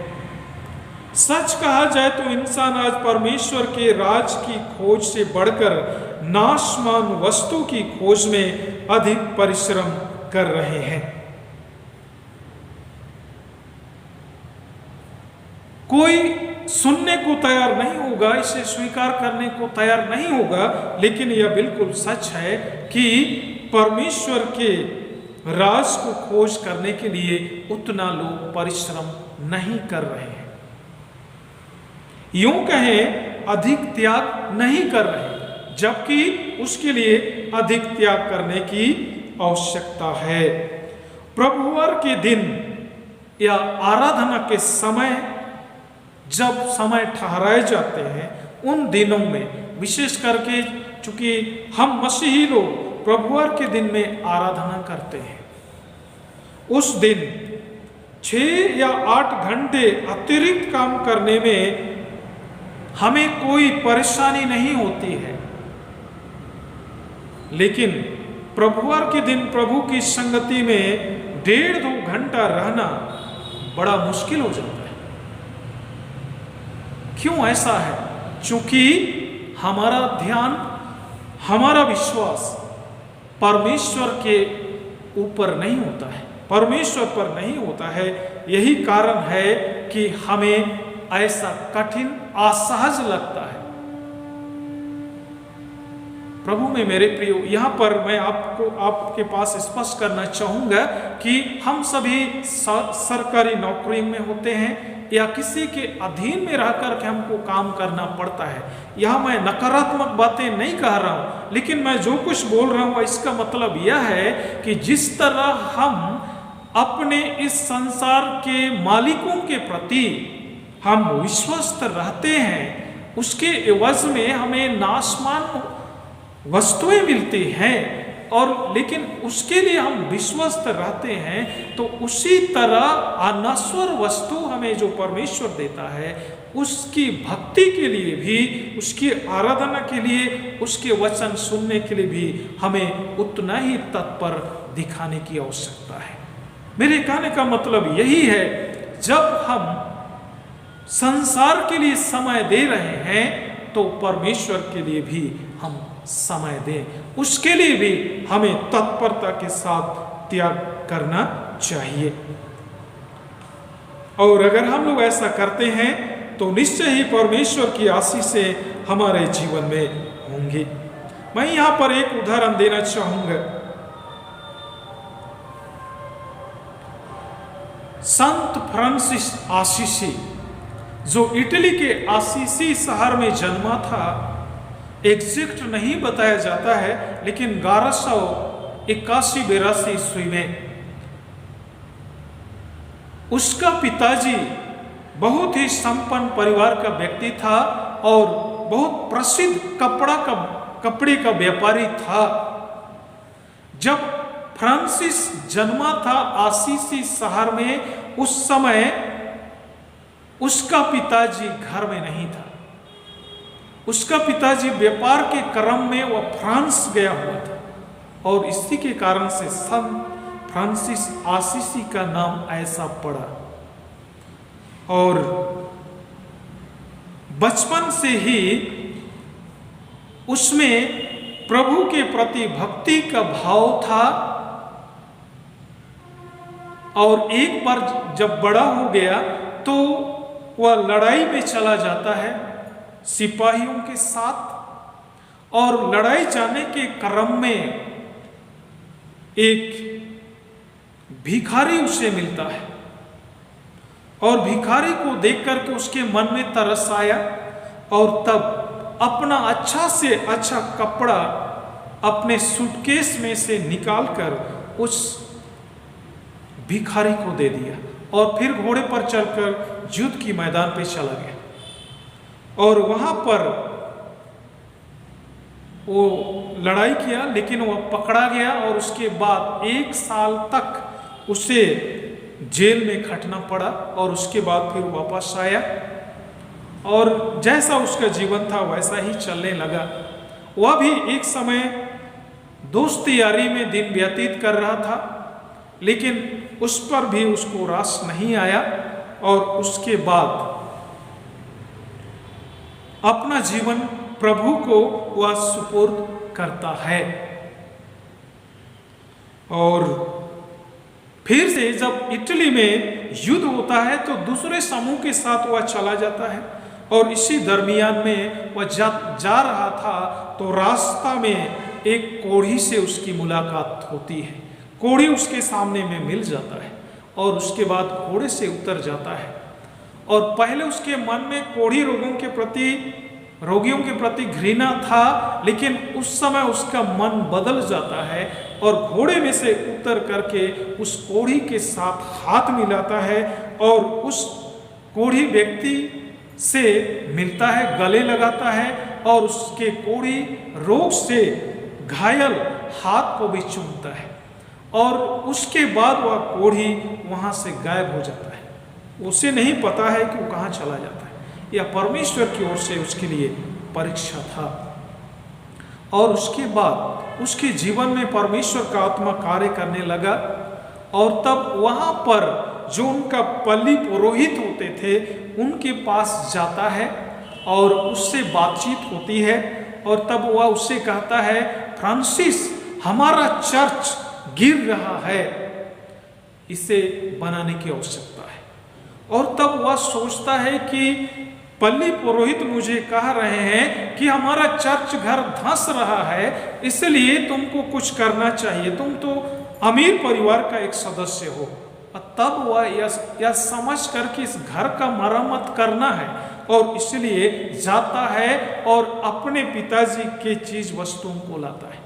सच कहा जाए तो इंसान आज परमेश्वर के राज की खोज से बढ़कर नाशमान वस्तु की खोज में अधिक परिश्रम कर रहे हैं। कोई सुनने को तैयार नहीं होगा, इसे स्वीकार करने को तैयार नहीं होगा, लेकिन यह बिल्कुल सच है कि परमेश्वर के राज को खोज करने के लिए उतना लोग परिश्रम नहीं कर रहे हैं। यूं कहें अधिक त्याग नहीं कर रहे, जबकि उसके लिए अधिक त्याग करने की आवश्यकता है। प्रभुवार के दिन या आराधना के समय जब समय ठहराए जाते हैं, उन दिनों में विशेष करके चूंकि हम मसीही लोग प्रभुवार के दिन में आराधना करते हैं, उस दिन 6 या 8 घंटे अतिरिक्त काम करने में हमें कोई परेशानी नहीं होती है। लेकिन प्रभुवार के दिन प्रभु की संगति में 1.5-2 घंटा रहना बड़ा मुश्किल हो जाता है। क्यों ऐसा है? क्योंकि हमारा ध्यान, हमारा विश्वास परमेश्वर के ऊपर नहीं होता है, परमेश्वर पर नहीं होता है। यही कारण है कि हमें ऐसा कठिन, असहज लगता है। प्रभु में मेरे प्रियो, यहाँ पर मैं आपके पास स्पष्ट करना चाहूँगा कि हम सभी सरकारी नौकरी में होते हैं या किसी के अधीन में रहकर के हमको काम करना पड़ता है। यह मैं नकारात्मक बातें नहीं कह रहा हूँ, लेकिन मैं जो कुछ बोल रहा हूँ इसका मतलब यह है कि जिस तरह हम अपने इस संसार के मालिकों के प्रति हम विश्वस्त रहते हैं, उसके एवज में हमें नाशमान वस्तुएं मिलती हैं, और लेकिन उसके लिए हम विश्वस्त रहते हैं, तो उसी तरह अनश्वर वस्तु हमें जो परमेश्वर देता है, उसकी भक्ति के लिए भी, उसकी आराधना के लिए, उसके वचन सुनने के लिए भी हमें उतना ही तत्पर दिखाने की आवश्यकता है। मेरे कहने का मतलब यही है, जब हम संसार के लिए समय दे रहे हैं तो परमेश्वर के लिए भी हम समय दें, उसके लिए भी हमें तत्परता के साथ त्याग करना चाहिए। और अगर हम लोग ऐसा करते हैं तो निश्चय ही परमेश्वर की आशीष से हमारे जीवन में होंगे। मैं यहां पर एक उदाहरण देना चाहूंगा। संत फ्रांसिस आसीसी, जो इटली के आसीसी शहर में जन्मा था, एग्जैक्ट नहीं बताया जाता है, लेकिन 1181-82 ईस्वी में उसका पिताजी बहुत ही संपन्न परिवार का व्यक्ति था और बहुत प्रसिद्ध कपड़े का व्यापारी था। जब फ्रांसिस जन्मा था आसीसी शहर में, उस समय उसका पिताजी घर में नहीं था। उसका पिताजी व्यापार के क्रम में वह फ्रांस गया हुआ था, और इसी के कारण से संत फ्रांसिस आसीसी का नाम ऐसा पड़ा। और बचपन से ही उसमें प्रभु के प्रति भक्ति का भाव था, और एक बार जब बड़ा हो गया तो वह लड़ाई में चला जाता है सिपाहियों के साथ, और लड़ाई जाने के क्रम में एक भिखारी उसे मिलता है, और भिखारी को देख करके उसके मन में तरस आया, और तब अपना अच्छा से अच्छा कपड़ा अपने सूटकेस में से निकालकर उस भिखारी को दे दिया, और फिर घोड़े पर चढ़कर युद्ध की मैदान पे चला गया। और वहां पर वो लड़ाई किया, लेकिन वह पकड़ा गया, और उसके बाद 1 साल तक उसे जेल में खटना पड़ा, और उसके बाद फिर वापस आया, और जैसा उसका जीवन था वैसा ही चलने लगा। वह भी एक समय दोस्ती यारी में दिन व्यतीत कर रहा था, लेकिन उस पर भी उसको रास नहीं आया, और उसके बाद अपना जीवन प्रभु को वह सुपुर्द करता है। और फिर से जब इटली में युद्ध होता है तो दूसरे समूह के साथ वह चला जाता है, और इसी दरमियान में वह जा रहा था तो रास्ता में एक कोढ़ी से उसकी मुलाकात होती है। कोढ़ी उसके सामने में मिल जाता है, और उसके बाद घोड़े से उतर जाता है, और पहले उसके मन में कोढ़ी रोगियों के प्रति घृणा था, लेकिन उस समय उसका मन बदल जाता है और घोड़े में से उतर करके उस कोढ़ी के साथ हाथ मिलाता है और उस कोढ़ी व्यक्ति से मिलता है, गले लगाता है और उसके कोढ़ी रोग से घायल हाथ को भी चूमता है और उसके बाद वह कोढ़ी वहां से गायब हो जाता है। उसे नहीं पता है कि वो कहाँ चला जाता है। यह परमेश्वर की ओर से उसके लिए परीक्षा था। और उसके बाद उसके जीवन में परमेश्वर का आत्मा कार्य करने लगा और तब वहां पर जो उनका पल्ली पुरोहित होते थे उनके पास जाता है और उससे बातचीत होती है और तब वह उससे कहता है, फ्रांसिस, हमारा चर्च गिर रहा है, इसे बनाने की आवश्यकता है। और तब वह सोचता है कि पल्ली पुरोहित मुझे कह रहे हैं कि हमारा चर्च घर धंस रहा है, इसलिए तुमको कुछ करना चाहिए, तुम तो अमीर परिवार का एक सदस्य हो। तब वह यह समझ कर कि इस घर का मरम्मत करना है और इसलिए जाता है और अपने पिताजी के चीज वस्तुओं को लाता है,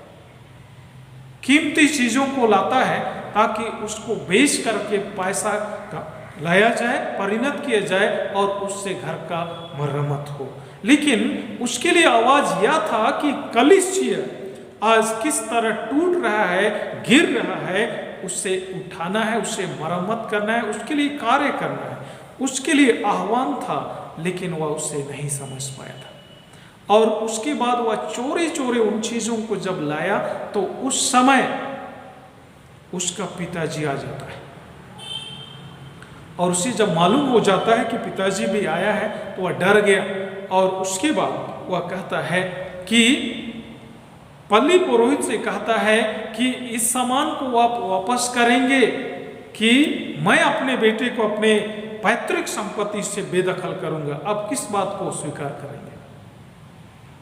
कीमती चीजों को लाता है ताकि उसको बेच करके पैसा का लाया जाए, परिणत किया जाए और उससे घर का मरम्मत हो। लेकिन उसके लिए आवाज यह था कि कलीसिया आज किस तरह टूट रहा है, गिर रहा है, उसे उठाना है, उसे मरम्मत करना है, उसके लिए कार्य करना है, उसके लिए आह्वान था, लेकिन वह उसे नहीं समझ पाया था। और उसके बाद वह चोरी चोरी उन चीजों को जब लाया तो उस समय उसका पिताजी आ जाता है और उसे जब मालूम हो जाता है कि पिताजी भी आया है तो वह डर गया और उसके बाद वह कहता है कि पल्ली पुरोहित से कहता है कि इस सामान को आप वापस करेंगे कि मैं अपने बेटे को अपने पैतृक संपत्ति से बेदखल करूंगा। अब किस बात को स्वीकार करेंगे?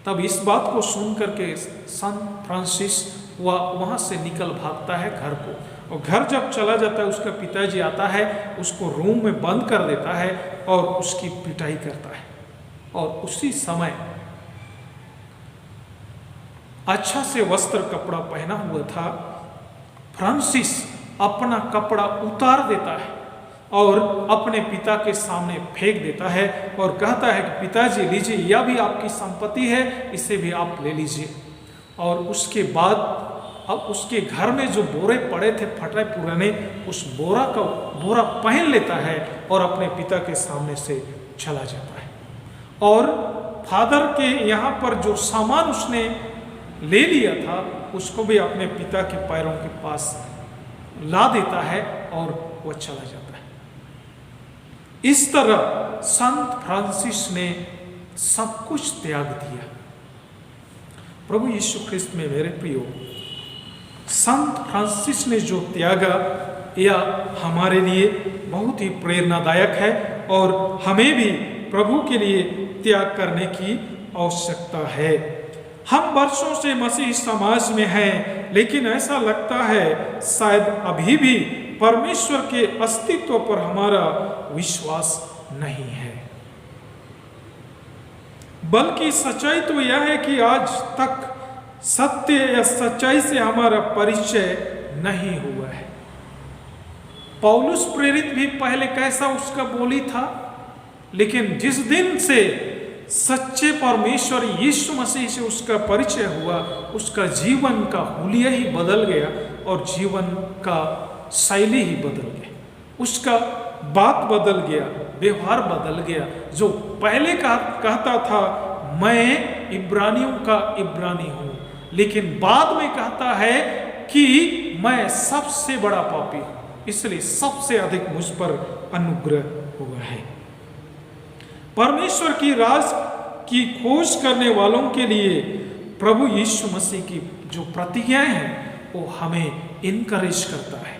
तब इस बात को सुन करके संत फ्रांसिस वहां से निकल भागता है घर को, और घर जब चला जाता है उसका पिताजी आता है, उसको रूम में बंद कर देता है और उसकी पिटाई करता है। और उसी समय अच्छा से वस्त्र कपड़ा पहना हुआ था, फ्रांसिस अपना कपड़ा उतार देता है और अपने पिता के सामने फेंक देता है और कहता है कि पिताजी लीजिए, यह भी आपकी संपत्ति है, इसे भी आप ले लीजिए। और उसके बाद अब उसके घर में जो बोरे पड़े थे फटे पुराने, उस बोरा पहन लेता है और अपने पिता के सामने से चला जाता है। और फादर के यहाँ पर जो सामान उसने ले लिया था उसको भी अपने पिता के पैरों के पास ला देता है और वह चला जाता है। इस तरह संत फ्रांसिस ने सब कुछ त्याग दिया। प्रभु यीशु ख्रिस्त में मेरे प्रियो, संत फ्रांसिस ने जो त्यागा यह हमारे लिए बहुत ही प्रेरणादायक है और हमें भी प्रभु के लिए त्याग करने की आवश्यकता है। हम वर्षों से मसीह समाज में हैं, लेकिन ऐसा लगता है शायद अभी भी परमेश्वर के अस्तित्व पर हमारा विश्वास नहीं है। बल्कि सच्चाई तो यह है कि आज तक सत्य या सच्चाई से हमारा परिचय नहीं हुआ है। पौलुस प्रेरित भी पहले कैसा उसका बोली था, लेकिन जिस दिन से सच्चे परमेश्वर यीशु मसीह से उसका परिचय हुआ, उसका जीवन का हुलिया ही बदल गया और जीवन का शैली ही बदल गया, उसका बात बदल गया, व्यवहार बदल गया। जो पहले कहता था मैं इब्रानियों का इब्रानी हूं, लेकिन बाद में कहता है कि मैं सबसे बड़ा पापी हूं, इसलिए सबसे अधिक मुझ पर अनुग्रह हुआ है। परमेश्वर की राज की खोज करने वालों के लिए प्रभु यीशु मसीह की जो प्रतिज्ञाएं हैं वो हमें इनकरेज करता है,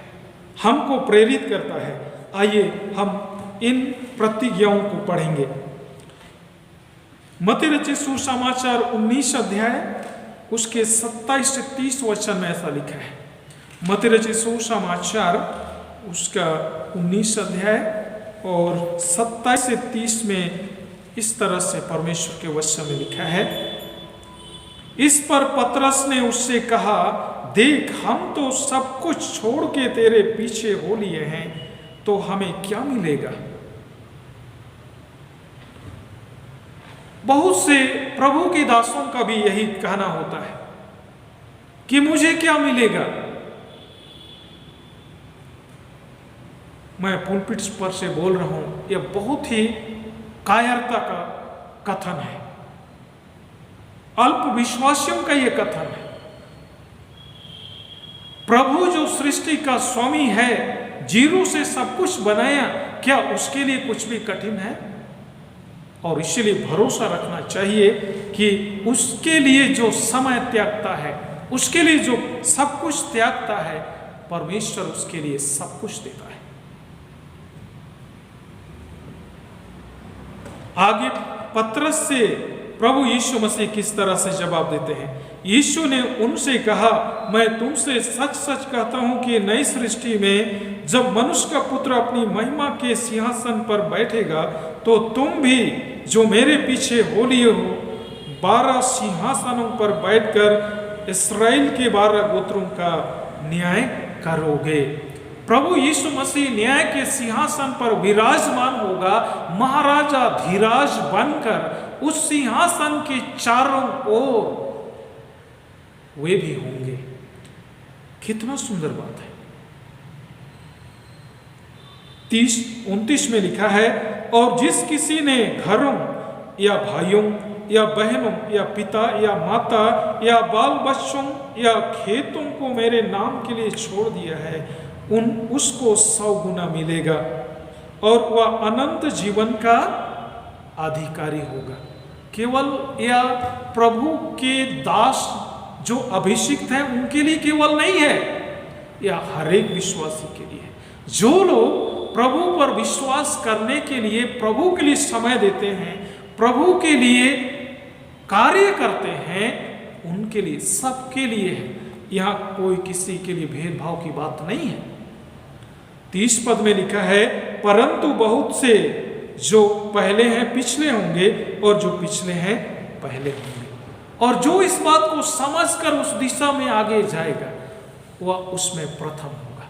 हमको प्रेरित करता है। आइए हम इन प्रतिज्ञाओं को पढ़ेंगे। मत्ती रचित सुसमाचार 19 अध्याय उसके 27 से 30 वचन में ऐसा लिखा है। मत्ती रचित सुसमाचार उसका 19 अध्याय और 27 से 30 में इस तरह से परमेश्वर के वचन में लिखा है, इस पर पतरस ने उससे कहा, देख हम तो सब कुछ छोड़ के तेरे पीछे हो लिए हैं, तो हमें क्या मिलेगा? बहुत से प्रभु के दासों का भी यही कहना होता है कि मुझे क्या मिलेगा। मैं पुलपिट पर से बोल रहा हूं, यह बहुत ही कायरता का कथन है, अल्प विश्वासियों का यह कथन है। प्रभु जो सृष्टि का स्वामी है, जीरो से सब कुछ बनाया, क्या उसके लिए कुछ भी कठिन है? और इसलिए भरोसा रखना चाहिए कि उसके लिए जो समय त्यागता है, उसके लिए जो सब कुछ त्यागता है, परमेश्वर उसके लिए सब कुछ देता है। आगे पतरस से प्रभु यीशु मसीह किस तरह से जवाब देते हैं। यीशु ने उनसे कहा, मैं तुमसे सच सच कहता हूं कि नई सृष्टि में जब मनुष्य का पुत्र अपनी महिमा के सिंहासन पर बैठेगा, तो तुम भी जो मेरे पीछे हो लिए हो 12 सिंहासनों पर बैठकर इस्राएल के 12 गोत्रों का न्याय करोगे। प्रभु यीशु मसीह न्याय के सिंहासन पर विराजमान होगा, महाराजा धीराज बनकर उस सिंहासन के चारों ओर वे भी होंगे। कितना सुंदर बात है। 30-29 में लिखा है, और जिस किसी ने घरों या भाइयों या बहनों या पिता या माता या बाल बच्चों या खेतों को मेरे नाम के लिए छोड़ दिया है, उसको 100 गुना मिलेगा और वह अनंत जीवन का अधिकारी होगा। केवल या प्रभु के दास जो अभिषिक्त हैं उनके लिए केवल नहीं है, या हर एक विश्वासी के लिए। जो लोग प्रभु पर विश्वास करने के लिए, प्रभु के लिए समय देते हैं, प्रभु के लिए कार्य करते हैं, उनके लिए, सबके लिए है। यहां कोई किसी के लिए भेदभाव की बात नहीं है। 30 पद में लिखा है, परंतु बहुत से जो पहले हैं पिछले होंगे और जो पिछले हैं पहले होंगे। और जो इस बात को समझकर उस दिशा में आगे जाएगा, वह उसमें प्रथम होगा।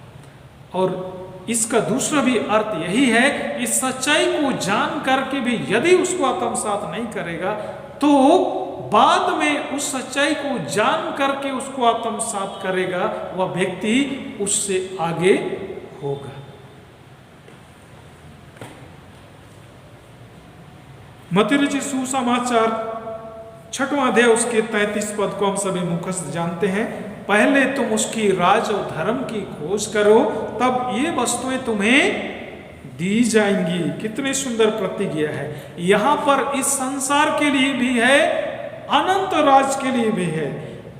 और इसका दूसरा भी अर्थ यही है कि सच्चाई को जान करके भी यदि उसको आत्मसात नहीं करेगा, तो बाद में उस सच्चाई को जान करके उसको आत्मसात करेगा, वह व्यक्ति उससे आगे होगा। मत्ती रचित सुसमाचार 6वां अध्याय उसके 33 पद को हम सभी मुखस्त जानते हैं। पहले तुम उसकी राज और धर्म की खोज करो, तब ये वस्तुएं तुम्हें दी जाएंगी। कितनी सुंदर प्रतिज्ञा है। यहां पर इस संसार के लिए भी है, अनंत राज के लिए भी है।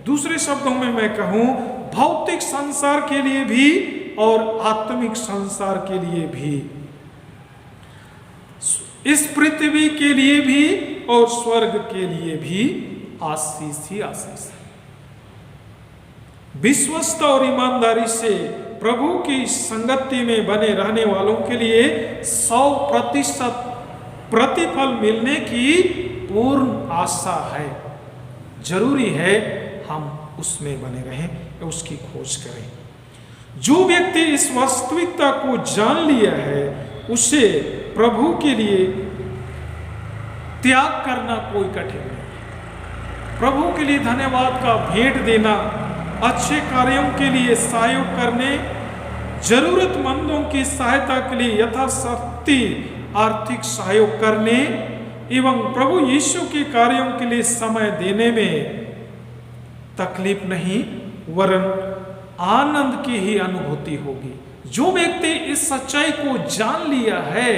दूसरे शब्दों में मैं कहूं, भौतिक संसार के लिए भी और आत्मिक संसार के लिए भी, इस पृथ्वी के लिए भी और स्वर्ग के लिए भी आशीष ही आशीष है। विश्वस्त और ईमानदारी से प्रभु की संगति में बने रहने वालों के लिए 100% प्रतिफल मिलने की पूर्ण आशा है। जरूरी है हम उसमें बने रहें, उसकी खोज करें। जो व्यक्ति इस वास्तविकता को जान लिया है, उसे प्रभु के लिए त्याग करना कोई कठिन नहीं। प्रभु के लिए धन्यवाद का भेंट देना, अच्छे कार्यों के लिए सहयोग करने, जरूरतमंदों की सहायता के लिए यथाशक्ति आर्थिक सहयोग करने एवं प्रभु यीशु के कार्यों के लिए समय देने में तकलीफ नहीं वरन आनंद की ही अनुभूति होगी। जो व्यक्ति इस सच्चाई को जान लिया है,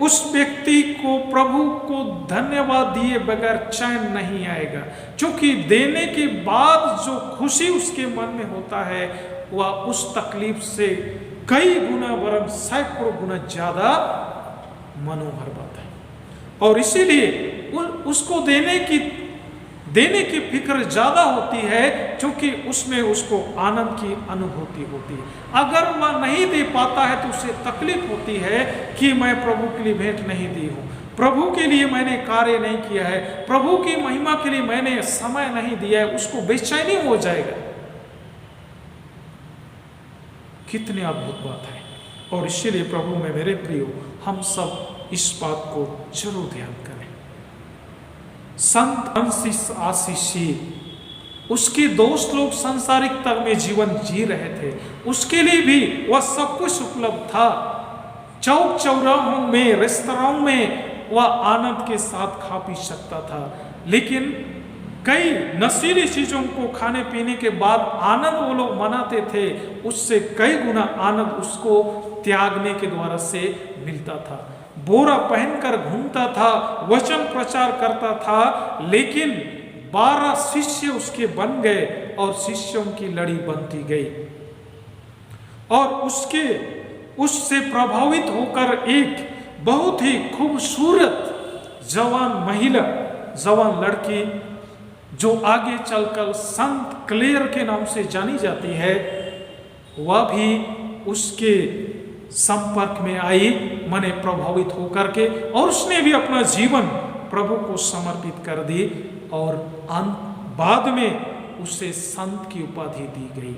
उस व्यक्ति को प्रभु को धन्यवाद दिए बगैर चैन नहीं आएगा, क्योंकि देने के बाद जो खुशी उसके मन में होता है, वह उस तकलीफ से कई गुना वरन सैकड़ों गुना ज्यादा मनोहर बात है। और इसीलिए उसको देने की देने की फिक्र ज़्यादा होती है, क्योंकि उसमें उसको आनंद की अनुभूति होती है। अगर वह नहीं दे पाता है तो उसे तकलीफ होती है कि मैं प्रभु के लिए भेंट नहीं दी हूँ, प्रभु के लिए मैंने कार्य नहीं किया है, प्रभु की महिमा के लिए मैंने समय नहीं दिया है, उसको बेचैनी हो जाएगा। कितनी अद्भुत बात है। और इसीलिए प्रभु में मेरे प्रियो, हम सब इस बात को जरूर ध्यान करें। संत फ्रांसिस आसीसी, उसके दोस्त लोग सांसारिकता में जीवन जी रहे थे, उसके लिए भी वह सब कुछ उपलब्ध था। चौक चौराहों में, रेस्तरां में वह आनंद के साथ खा पी सकता था, लेकिन कई नशीली चीजों को खाने पीने के बाद आनंद वो लोग मनाते थे, उससे कई गुना आनंद उसको त्यागने के द्वारा से मिलता था। बोरा पहनकर घूमता था, वचन प्रचार करता था, लेकिन 12 शिष्य उसके बन गए और शिष्यों की लड़ी बनती गई। और उससे प्रभावित होकर एक बहुत ही खूबसूरत जवान महिला, जवान लड़की, जो आगे चलकर संत क्लेयर के नाम से जानी जाती है, वह भी उसके संपर्क में आई, मने प्रभावित होकर के, और उसने भी अपना जीवन प्रभु को समर्पित कर दी, और बाद में उसे संत की उपाधि दी गई।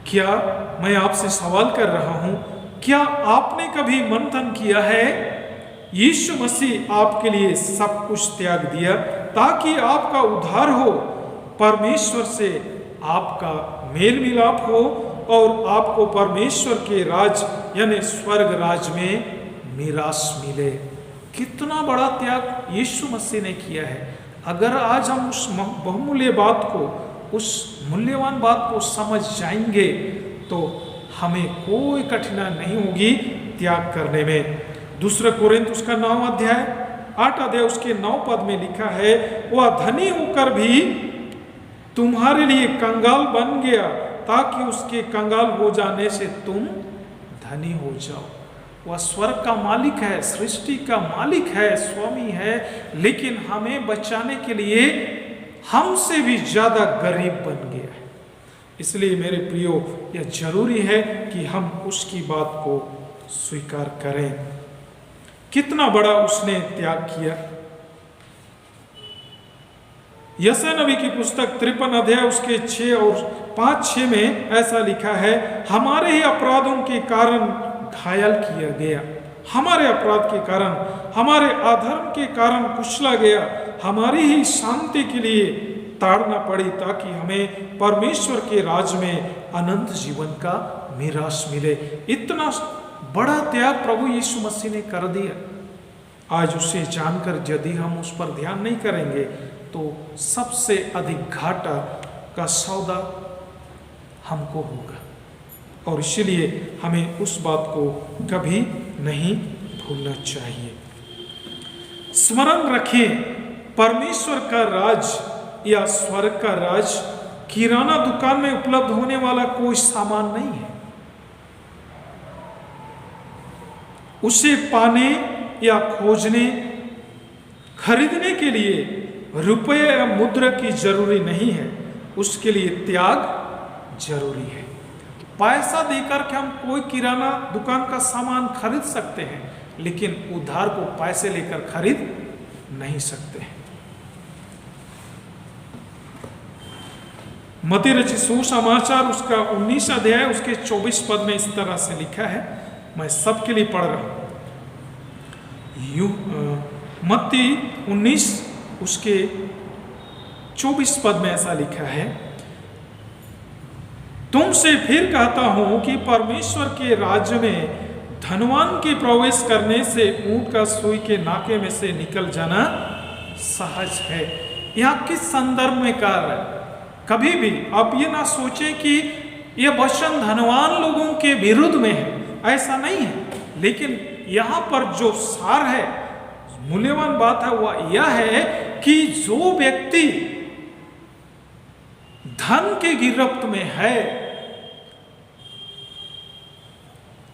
क्या मैं आपसे सवाल कर रहा हूं, क्या आपने कभी मंथन किया है यीशु मसीह आपके लिए सब कुछ त्याग दिया ताकि आपका उद्धार हो, परमेश्वर से आपका मेल मिलाप हो और आपको परमेश्वर के राज यानी स्वर्ग राज में मीरास मिले? कितना बड़ा त्याग यीशु मसीह ने किया है। अगर आज हम उस बहुमूल्य बात को, उस मूल्यवान बात को समझ जाएंगे तो हमें कोई कठिनाई नहीं होगी त्याग करने में। 2 कोरिन्थ उसका 9 अध्याय 8 अध्याय उसके 9 पद में लिखा है, वह धनी होकर भी तुम्हारे लिए कंगाल बन गया ताकि उसके कंगाल हो जाने से तुम धनी हो जाओ। वह स्वर्ग का मालिक है, सृष्टि का मालिक है, स्वामी है, लेकिन हमें बचाने के लिए हमसे भी ज्यादा गरीब बन गया है। इसलिए मेरे प्रियो, यह जरूरी है कि हम उसकी बात को स्वीकार करें। कितना बड़ा उसने त्याग किया। यशायाह नबी की पुस्तक 53 अध्याय उसके 6 और 5-6 में ऐसा लिखा है, हमारे ही अपराधों के कारण घायल किया गया, हमारे अपराध के कारण, हमारे अधर्म के कारण कुचला गया, हमारी ही शांति के लिए ताड़ना पड़ी ताकि हमें परमेश्वर के राज में अनंत जीवन का मीरास मिले। इतना बड़ा त्याग प्रभु यीशु मसीह ने कर दिया। आज उसे जानकर यदि हम उस पर ध्यान नहीं करेंगे तो सबसे अधिक घाटा का सौदा हमको होगा, और इसलिए हमें उस बात को कभी नहीं भूलना चाहिए। स्मरण रखें, परमेश्वर का राज या स्वर्ग का राज किराना दुकान में उपलब्ध होने वाला कोई सामान नहीं है। उसे पाने या खोजने, खरीदने के लिए रुपये या मुद्रा की जरूरी नहीं है, उसके लिए त्याग जरूरी है। पैसा देकर के हम कोई किराना दुकान का सामान खरीद सकते हैं, लेकिन उधार को पैसे लेकर खरीद नहीं सकते हैं। मत्ती रचित सुसमाचार उसका 19 अध्याय उसके 24 पद में इस तरह से लिखा है, मैं सबके लिए पढ़ रहा हूं। मत्ती 19 उसके 24 पद में ऐसा लिखा है, तुमसे फिर कहता हूं कि परमेश्वर के राज्य में धनवान के प्रवेश करने से ऊंट का सुई के नाके में से निकल जाना सहज है। यहां किस संदर्भ में कह रहा है? कभी भी आप ये ना सोचें कि यह वचन धनवान लोगों के विरुद्ध में है, ऐसा नहीं है। लेकिन यहां पर जो सार है, मूल्यवान बात है, वह यह है कि जो व्यक्ति धन के गिरफ्त में है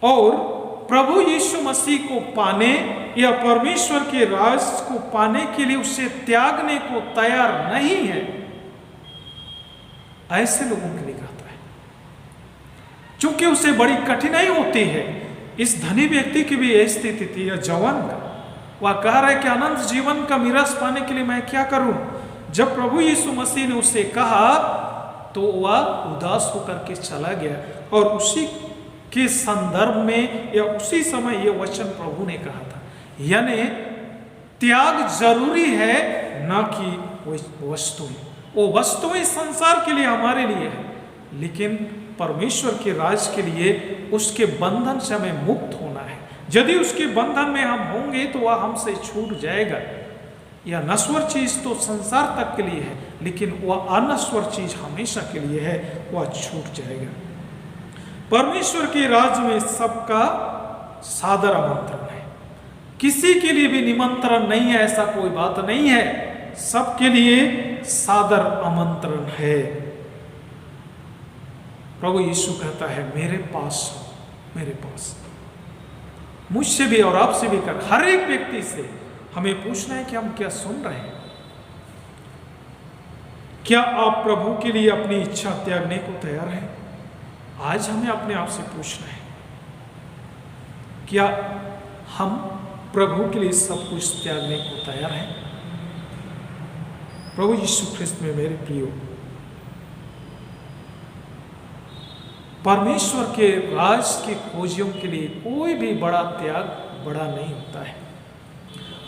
और प्रभु यीशु मसीह को पाने या परमेश्वर के राज को पाने के लिए उसे त्यागने को तैयार नहीं है, ऐसे लोगों के लिए कहता है, क्योंकि उसे बड़ी कठिनाई होती है। इस धनी व्यक्ति की भी यही स्थिति थी, या जवान का, वह कह रहा है कि अनंत जीवन का मिरास पाने के लिए मैं क्या करूं। जब प्रभु यीशु मसीह ने उसे कहा तो वह उदास होकर के चला गया, और उसी के संदर्भ में या उसी समय यह वचन प्रभु ने कहा था, यानी त्याग जरूरी है, ना कि वस्तुएं। वो वस्तुएं संसार के लिए हमारे लिए है, लेकिन परमेश्वर के राज के लिए उसके बंधन से हमें मुक्त होना है। यदि उसके बंधन में हम होंगे तो वह हमसे छूट जाएगा। यह नश्वर चीज तो संसार तक के लिए है, लेकिन वह अनश्वर चीज हमेशा के लिए है, वह छूट जाएगा। परमेश्वर के राज्य में सबका सादर आमंत्रण है, किसी के लिए भी निमंत्रण नहीं है, ऐसा कोई बात नहीं है, सबके लिए सादर आमंत्रण है। प्रभु यीशु कहता है मेरे पास, मेरे पास, मुझसे भी और आपसे भी कर, हर एक व्यक्ति से हमें पूछना है कि हम क्या सुन रहे हैं। क्या आप प्रभु के लिए अपनी इच्छा त्यागने को तैयार हैं? आज हमें अपने आप से पूछना है, क्या हम प्रभु के लिए सब कुछ त्यागने को तैयार हैं? प्रभु यीशु ख्रिस्त में मेरे प्रियो, परमेश्वर के राज के खोजियों के लिए कोई भी बड़ा त्याग बड़ा नहीं होता है।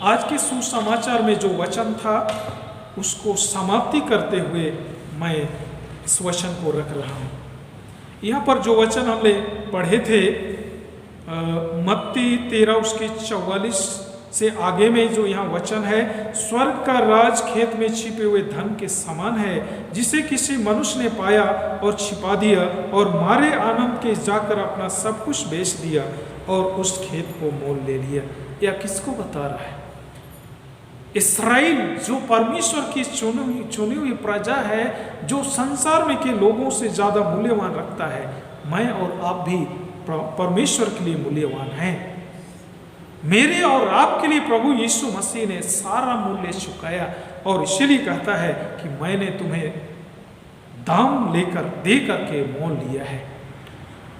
आज के सुसमाचार में जो वचन था उसको समाप्ति करते हुए मैं इस वचन को रख रहा हूँ। यहाँ पर जो वचन हमने पढ़े थे मत्ती 13 उसके 44 से आगे में जो यहाँ वचन है, स्वर्ग का राज खेत में छिपे हुए धन के समान है, जिसे किसी मनुष्य ने पाया और छिपा दिया, और मारे आनंद के जाकर अपना सब कुछ बेच दिया और उस खेत को मोल ले लिया। यह किसको बता रहा है? इस्राएल जो परमेश्वर की चुनी हुई प्रजा है, जो संसार में के लोगों से ज्यादा मूल्यवान रखता है। मैं और आप भी परमेश्वर के लिए मूल्यवान हैं। मेरे और आपके लिए प्रभु यीशु मसीह ने सारा मूल्य चुकाया, और इसलिए कहता है कि मैंने तुम्हें दाम दे करके मोल लिया है।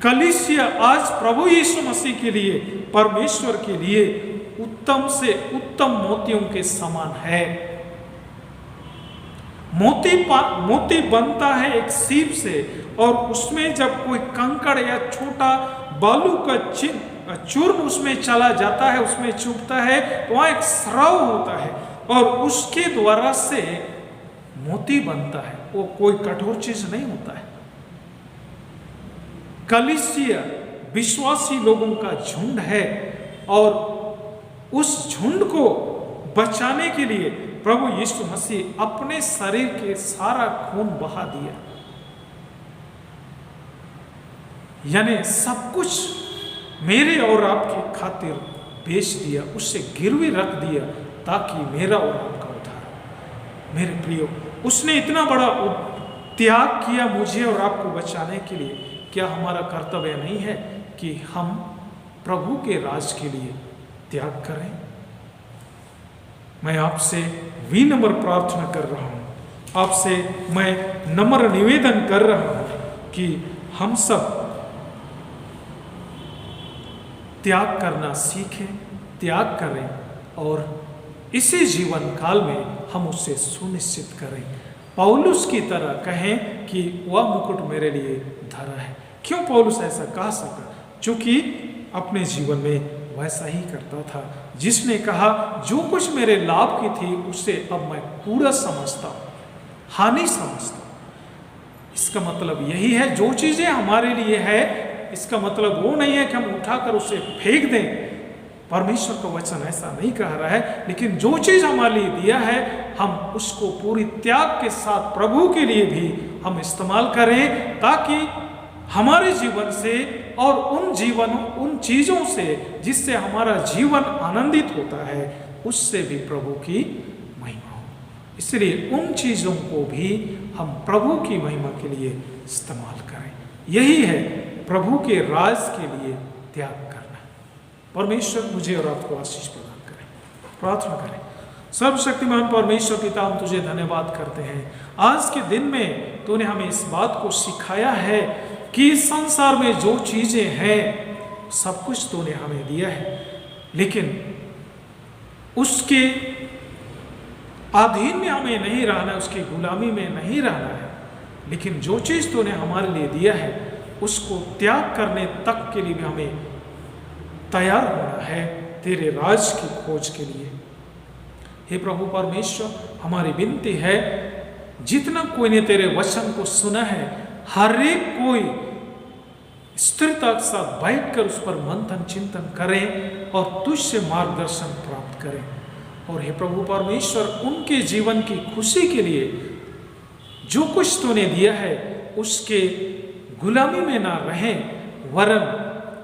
कलीसिया आज प्रभु यीशु मसीह के लिए, परमेश्वर के लिए उत्तम से उत्तम मोतियों के समान है। मोती बनता है एक सीप से, और उसमें जब कोई कंकड़ या छोटा बालू का चूर्ण उसमें चला जाता है, उसमें चुभता है, तो वहाँ एक स्राव होता है और उसके द्वारा से मोती बनता है। वो कोई कठोर चीज नहीं होता है। कलीसिया विश्वासी लोगों का झुंड है, और उस झुंड को बचाने के लिए प्रभु यीशु मसीह अपने शरीर के सारा खून बहा दिया, यानी सब कुछ मेरे और आपके खातिर बेच दिया, उससे गिरवी रख दिया, ताकि मेरा और आपका उद्धार हो। मेरे प्रियो, उसने इतना बड़ा त्याग किया मुझे और आपको बचाने के लिए। क्या हमारा कर्तव्य नहीं है कि हम प्रभु के राज के लिए त्याग करें? मैं आपसे विनम्र प्रार्थना कर रहा हूं, आपसे मैं नम्र निवेदन कर रहा हूं कि हम सब त्याग करना सीखें, त्याग करें, और इसी जीवन काल में हम उसे सुनिश्चित करें। पौलुस की तरह कहें कि वह मुकुट मेरे लिए धरा है। क्यों पौलुस ऐसा कह सका? क्योंकि अपने जीवन में वैसा ही करता था, जिसने कहा जो कुछ मेरे लाभ की थी उसे अब मैं कूड़ा समझता हूं, हानि समझता हूं। इसका मतलब यही है, जो चीजें हमारे लिए है, इसका मतलब वो नहीं है कि हम उठाकर उसे फेंक दें। परमेश्वर का वचन ऐसा नहीं कह रहा है, लेकिन जो चीज हमारे लिए दिया है हम उसको पूरी त्याग के साथ प्रभु के लिए भी हम इस्तेमाल करें, ताकि हमारे जीवन से और उन चीजों से जिससे हमारा जीवन आनंदित होता है, उससे भी प्रभु की महिमा हो। इसलिए उन चीजों को भी हम प्रभु की महिमा के लिए इस्तेमाल करें। यही है प्रभु के राज के लिए त्याग करना। परमेश्वर मुझे और आपको आशीष प्रदान करें। प्रार्थना करें। सर्वशक्तिमान परमेश्वर पिता, हम तुझे धन्यवाद करते हैं। आज के दिन में तूने हमें इस बात को सिखाया है कि इस संसार में जो चीजें हैं सब कुछ तूने हमें दिया है, लेकिन उसके अधीन में हमें नहीं रहना है, उसकी गुलामी में नहीं रहना है। लेकिन जो चीज तूने हमारे लिए दिया है उसको त्याग करने तक के लिए भी हमें तैयार होना है तेरे राज की खोज के लिए। हे प्रभु परमेश्वर, हमारी विनती है, जितना कोई ने तेरे वचन को सुना है, हर एक कोई स्थिरता के साथ बैठकर उस पर मंथन चिंतन करें और तुझसे मार्गदर्शन प्राप्त करें। और हे प्रभु परमेश्वर, उनके जीवन की खुशी के लिए जो कुछ तूने दिया है उसके गुलामी में ना रहें, वरन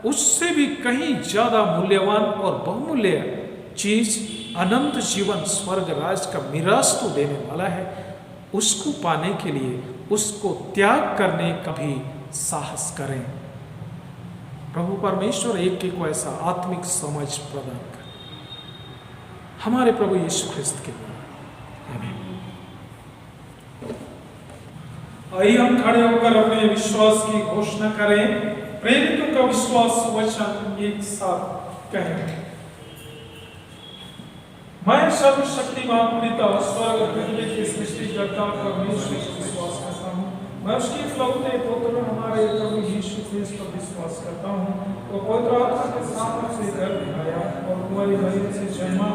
उससे भी कहीं ज्यादा मूल्यवान और बहुमूल्य चीज अनंत जीवन स्वर्ग राज का मिरास तो देने वाला है, उसको पाने के लिए उसको त्याग करने का भी साहस करें। प्रभु परमेश्वर, एक को ऐसा आत्मिक समझ प्रदान कर हमारे प्रभु यीशु ख्रिस्त के द्वारा, आमीन। आइए हम खड़े होकर अपने विश्वास की घोषणा करें। प्रेरितों का विश्वास वचन एक साथ कहें। मैं सर्वशक्तिमान पिता स्वर्ग पृथ्वी के सृष्टिकर्ता परमेश्वर पर विश्वास करता हूँ। मैं उसके इकलौते पुत्र हमारे प्रभु यीशु ख्रिस्त पर विश्वास करता हूँ। वो पवित्र आत्मा के सामर्थ्य से गर्भ आया और कुंवारी मरियम से जन्मा।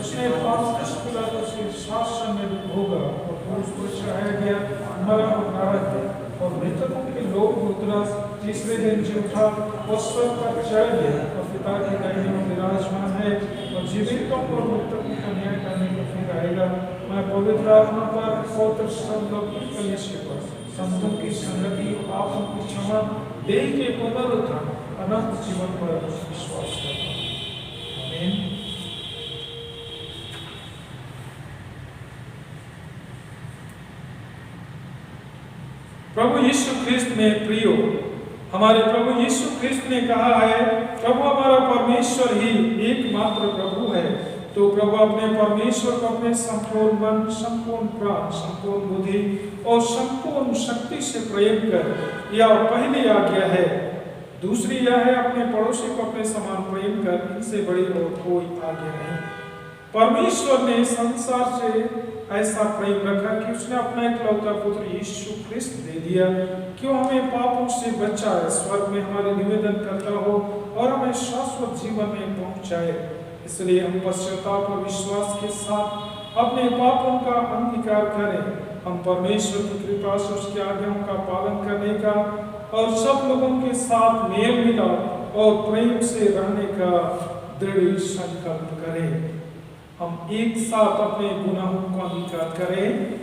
उसने पाप पिलातुस के शासन में भोगा और क्रूस पर चढ़ाया गया, मरा और गाड़ा गया और मृतकों के लोक उतरा, तीसरे दिन जी उठा और स्वर्ग पर चढ़ गया और पिता की दाहिने में विराजमान है और जीवितों और मृतकों का न्याय करने को फिर आएगा। मैं पवित्र आत्मा पर, पवित्र संघ कलीसिया पर, संतों की संगति, पापों की क्षमा, देह के पुनरुत्थान, अनंत जीवन पर विश्वास करता हूँ। आमीन। प्रभु यीशु ख्रिस्त में प्रियो, हमारे प्रभु यीशु ख्रिस्त ने कहा है, प्रभु हमारा परमेश्वर ही एकमात्र प्रभु है। तो प्रभु अपने परमेश्वर को अपने संपूर्ण मन, संपूर्ण प्राण, संपूर्ण बुद्धि और संपूर्ण शक्ति से प्रेम कर, यह पहली आज्ञा है। दूसरी यह है, अपने पड़ोसी को अपने समान प्रेम कर, इनसे बड़ी और कोई आज्ञा नहीं। परमेश्वर ने संसार से ऐसा प्रेम रखा कि उसने अपना इकलौता पुत्र यीशु ख्रिस्त दे दिया कि वो हमें पापों से बचाए, स्वर्ग में हमारे निवेदन करता हो और हमें शाश्वत जीवन में पहुंचाए। इसलिए हम पश्चाताप और विश्वास के साथ अपने पापों का अंगीकार करें। हम परमेश्वर की कृपा से उसकी आज्ञाओं का पालन करने का और सब लोगों के साथ मेल मिलाप और प्रेम से रहने का दृढ़ संकल्प करें। हम एक साथ अपने गुनाहों का अंगीकार करें।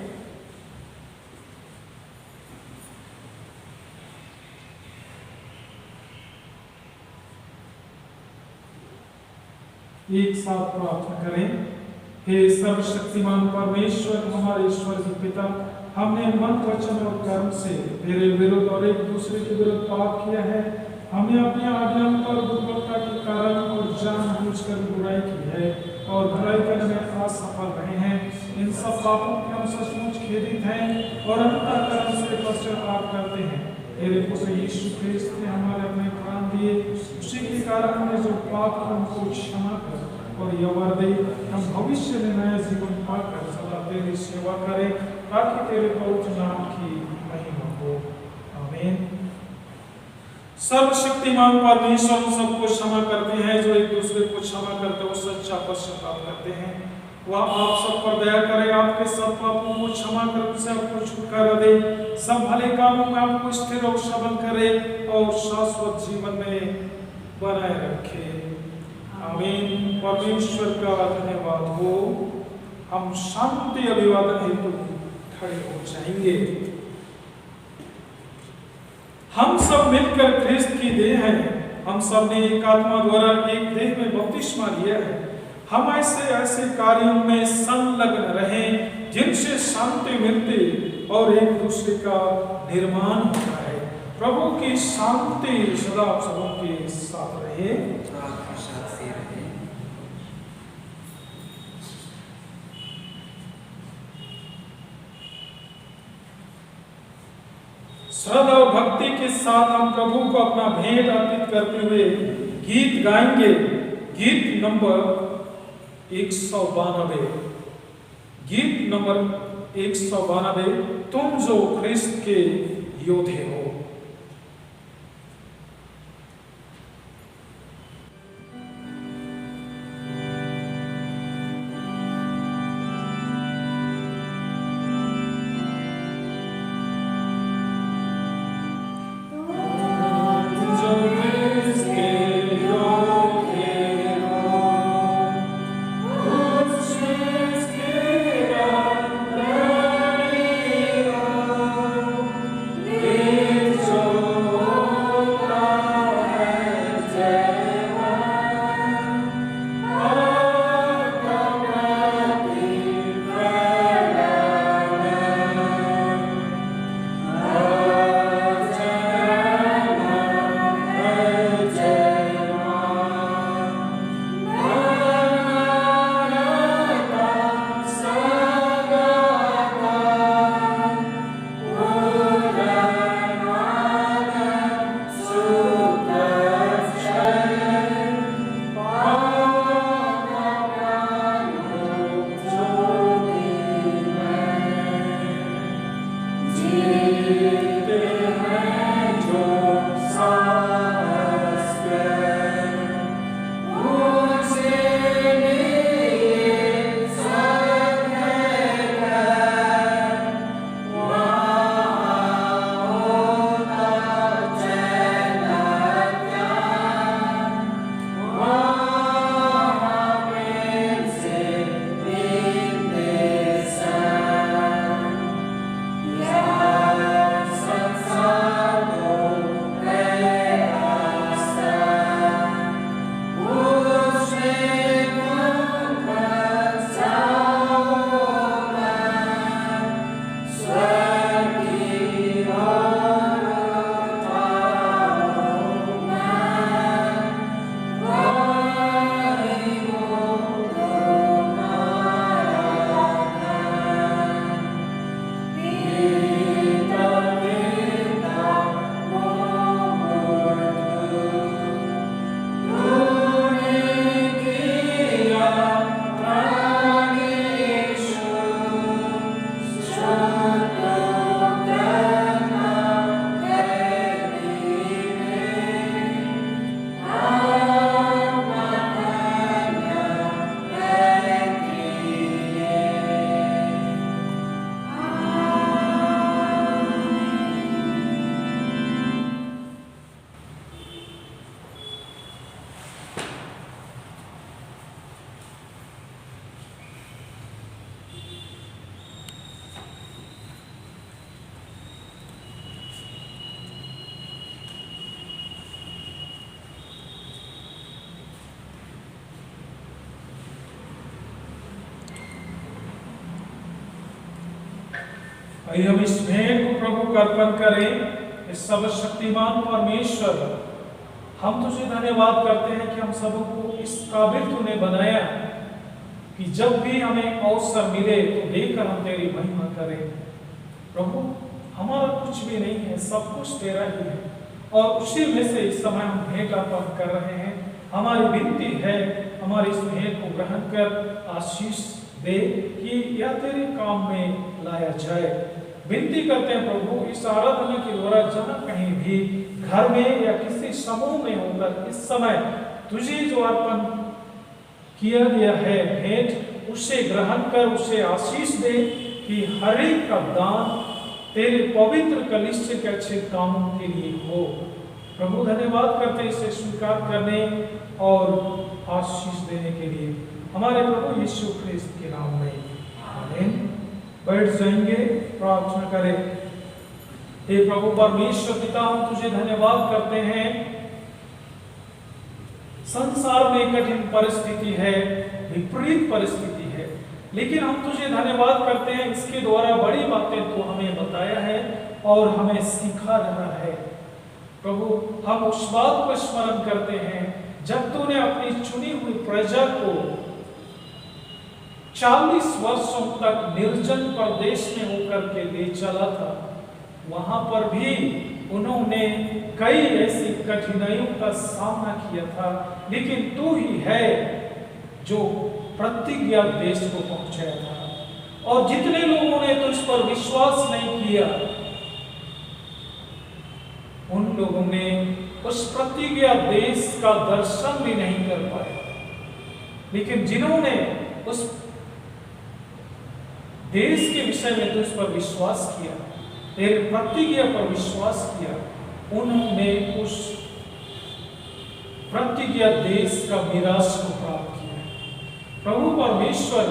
एक साथ प्रार्थना करें। हे सर्वशक्तिमान परमेश्वर, हमारे ईश्वर के पिता, हमने मन, वचन और कर्म से तेरे विरुद्ध और एक दूसरे के विरुद्ध पाप किया है। हमने अपनी आज्ञाओं पर दुर्बलता के कारण और जानबूझकर बुराई की है और भलाई करने में असफल रहे हैं। इन सब पापों के हम सचमुच खेदित हैं और अंतःकरण से पश्चाताप करते हैं। तेरे पुत्र यीशु ख्रिस्त ने हमारे अपने प्राण दिए, उसी के कारण हमने जो पाप किया उनको क्षमा कर और यह वर दे, हम भविष्य में नया जीवन पाकर सदा तेरी सेवा करें, ताकि तेरे पवित्र नाम की महिमा हो। आमीन। सर्वशक्तिमान परमेश्वर सबको क्षमा करते हैं, जो एक दूसरे को क्षमा करते हैं वो सच्चा पश्चाताप करते हैं। वह आप सब पर दया करे, आपके सब पापों को क्षमा कर, उनसे आपको छुटकारा दे, सब भले कामों में आपको स्थिर और सबल करे और शाश्वत जीवन में बनाए रखे। आमीन। परमेश्वर का धन्यवाद हो। हम शांति अभिवादन हेतु खड़े हो जाएंगे। हम सब मिलकर ख्रिस्त की देह हैं। हम सब ने एक आत्मा द्वारा एक देह में बपतिस्मा लिया है। हम ऐसे कार्यों में संलग्न रहें जिनसे शांति मिलती और एक दूसरे का निर्माण होता है। प्रभु की शांति सदा आप सबों के साथ रहे। आपके साथ भी रहे। श्रद्धा और भक्ति के साथ हम प्रभु को अपना भेंट अर्पित करते हुए गीत गाएंगे। गीत नंबर 192। गीत नंबर 192, तुम जो ख्रिस्त के योद्धे हो। आइए हम इस भेंट को प्रभु को अर्पण करें। इस सर्वशक्तिमान परमेश्वर, हम तुझे धन्यवाद करते हैं कि हम सबको इस काबिल तूने बनाया कि जब भी हमें अवसर मिले तो लेकर हम तेरी महिमा करें। प्रभु, हमारा कुछ भी नहीं है, सब कुछ तेरा ही है और उसी में से इस समय हम भेंट अर्पण कर रहे हैं। हमारी विनती है, हमारी इस भेंट को ग्रहण कर आशीष दे कि यह तेरे काम में लाया जाए। विनती करते हैं प्रभु, इस आराधना के द्वारा जहाँ कहीं भी घर में या किसी समूह में होकर इस समय तुझे जो अर्पण किया गया है भेंट, उसे ग्रहण कर, उसे आशीष दे कि हर एक का दान तेरे पवित्र कलीसिया के अच्छे कामों के लिए हो। प्रभु, धन्यवाद करते हैं इसे स्वीकार करने और आशीष देने के लिए, हमारे प्रभु यीशु ख्रिस्त के नाम में, आमीन। बैठ जाएंगे, प्रार्थना करें। हे प्रभु परमेश्वर पिता, हम तुझे धन्यवाद करते हैं। संसार में कठिन परिस्थिति है, विपरीत परिस्थिति है, लेकिन हम तुझे धन्यवाद करते हैं, इसके द्वारा बड़ी बातें तो हमें बताया है और हमें सिखा रहा है। प्रभु हम उस बात को स्मरण करते हैं जब तूने अपनी चुनी हुई प्रजा को 40 वर्षों तक निर्जन प्रदेश में होकर के ले चला था, वहां पर भी उन्होंने कई ऐसी कठिनाइयों का सामना किया था, लेकिन तू ही है जो प्रतिज्ञा देश को पहुंचाया था। और जितने लोगों ने तुझ पर विश्वास नहीं किया, उन लोगों ने उस प्रतिज्ञा देश का दर्शन भी नहीं कर पाए। लेकिन जिन्होंने उस देश के विषय में तुझ पर विश्वास किया, तेरे प्रतिज्ञा पर विश्वास किया, उन्होंने उस प्रतिज्ञा देश का मीरास को प्राप्त किया। प्रभु परमेश्वर,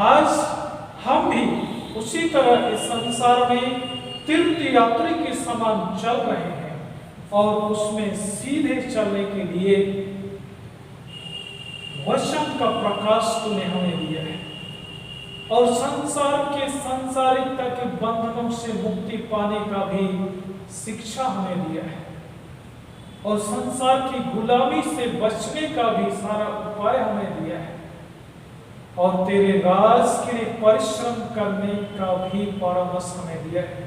आज हम भी उसी तरह इस संसार में तीर्थ यात्री के समान चल रहे हैं और उसमें सीधे चलने के लिए वचन का प्रकाश तूने हमें दिया है और संसार के सांसारिकता के बंधनों से मुक्ति पाने का भी शिक्षा हमें दिया है और संसार की गुलामी से बचने का भी सारा उपाय हमें दिया है और तेरे राज के लिए परिश्रम करने का भी परामर्श हमें दिया है।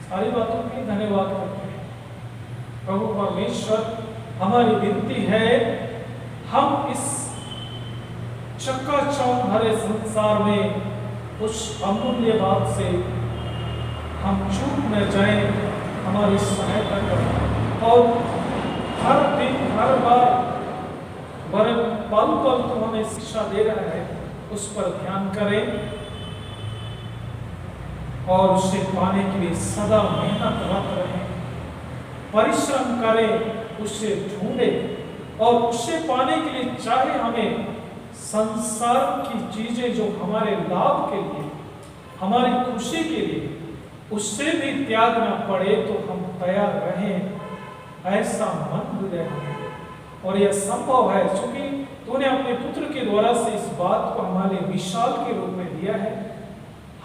सारी बातों के लिए धन्यवाद करते हैं। प्रभु परमेश्वर, हमारी विनती है, हम इस चकाचौंध भरे संसार में उस अमूल्य बात से हम चूक न जाएं, हमारी सहायता करें और हर दिन हर बार वरन पल पल तो हमें शिक्षा दे रहा है, उस पर ध्यान करें और उसे पाने के लिए सदा मेहनतरत रहें, परिश्रम करें, उसे ढूंढें और उसे पाने के लिए चाहे हमें संसार की चीजें जो हमारे लाभ के लिए, हमारी खुशी के लिए, उससे भी त्यागना पड़े तो हम तैयार रहें, ऐसा मन हृदय हमें। और यह संभव है क्योंकि तूने अपने पुत्र के द्वारा से इस बात को हमारे विशाल के रूप में दिया है।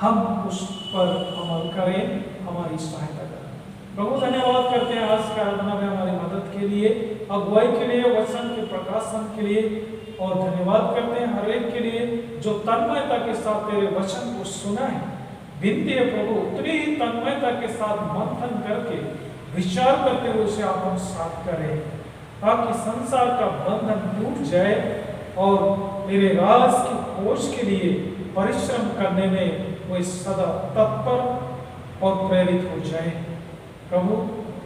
हम उस पर अमल करें, हमारी सहायता करें। प्रभु धन्यवाद करते हैं आज की आराधना में हमारी मदद के लिए, अगुवाई के लिए, वचन के प्रकाशन के लिए और धन्यवाद करते हैं हर एक के लिए जो तन्मयता के साथ तेरे वचन को सुना है। विनती है प्रभु, उतनी ही तन्मयता के साथ मंथन करके विचार करते हुए उसे आप हम साथ करें ताकि संसार का बंधन टूट जाए और तेरे राज की खोज के लिए परिश्रम करने में वो सदा तत्पर और प्रेरित हो जाए। प्रभु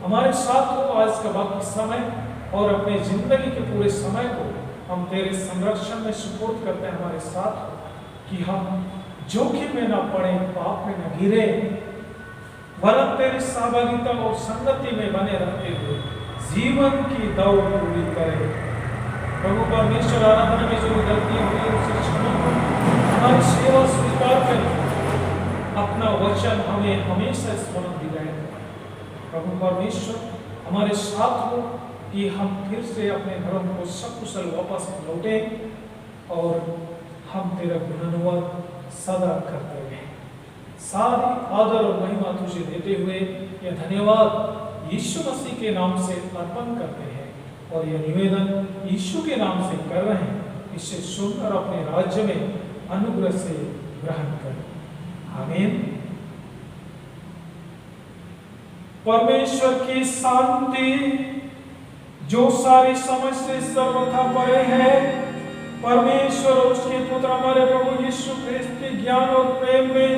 हमारे साथ हो आज का बाकी समय और अपने जिंदगी के पूरे समय को हम तेरे संरक्षण में सुपुर्द करते हैं। हमारे साथ हो कि हम जोखिम में ना पड़े, पाप में न गिरे, वरन तेरी सहभागिता और संगति में बने रहते हुए जीवन की दौड़ पूरी करें। प्रभु परमेश्वर, आराधना में जो गलती हुई है उसे क्षमा करें, हमारी सेवा स्वीकार करें, अपना वचन हमें हमेशा स्मरण दिलाए। प्रभु परमेश्वर हमारे साथ हो कि हम फिर से अपने धर्म को सकुशल वापस लौटें और हम तेरा गुणानुवाद सदा करते रहें। सारी आदर और महिमा तुझे देते हुए यह धन्यवाद यीशु मसीह के नाम से अर्पण करते हैं और यह निवेदन यीशु के नाम से कर रहे हैं। इसे सुनकर अपने राज्य में अनुग्रह से ग्रहण करें। आमीन। परमेश्वर की शांति जो सारी समझ से सर्वथा परे है, परमेश्वर और उसके पुत्र हमारे प्रभु यीशु ख्रिस्त के ज्ञान और प्रेम में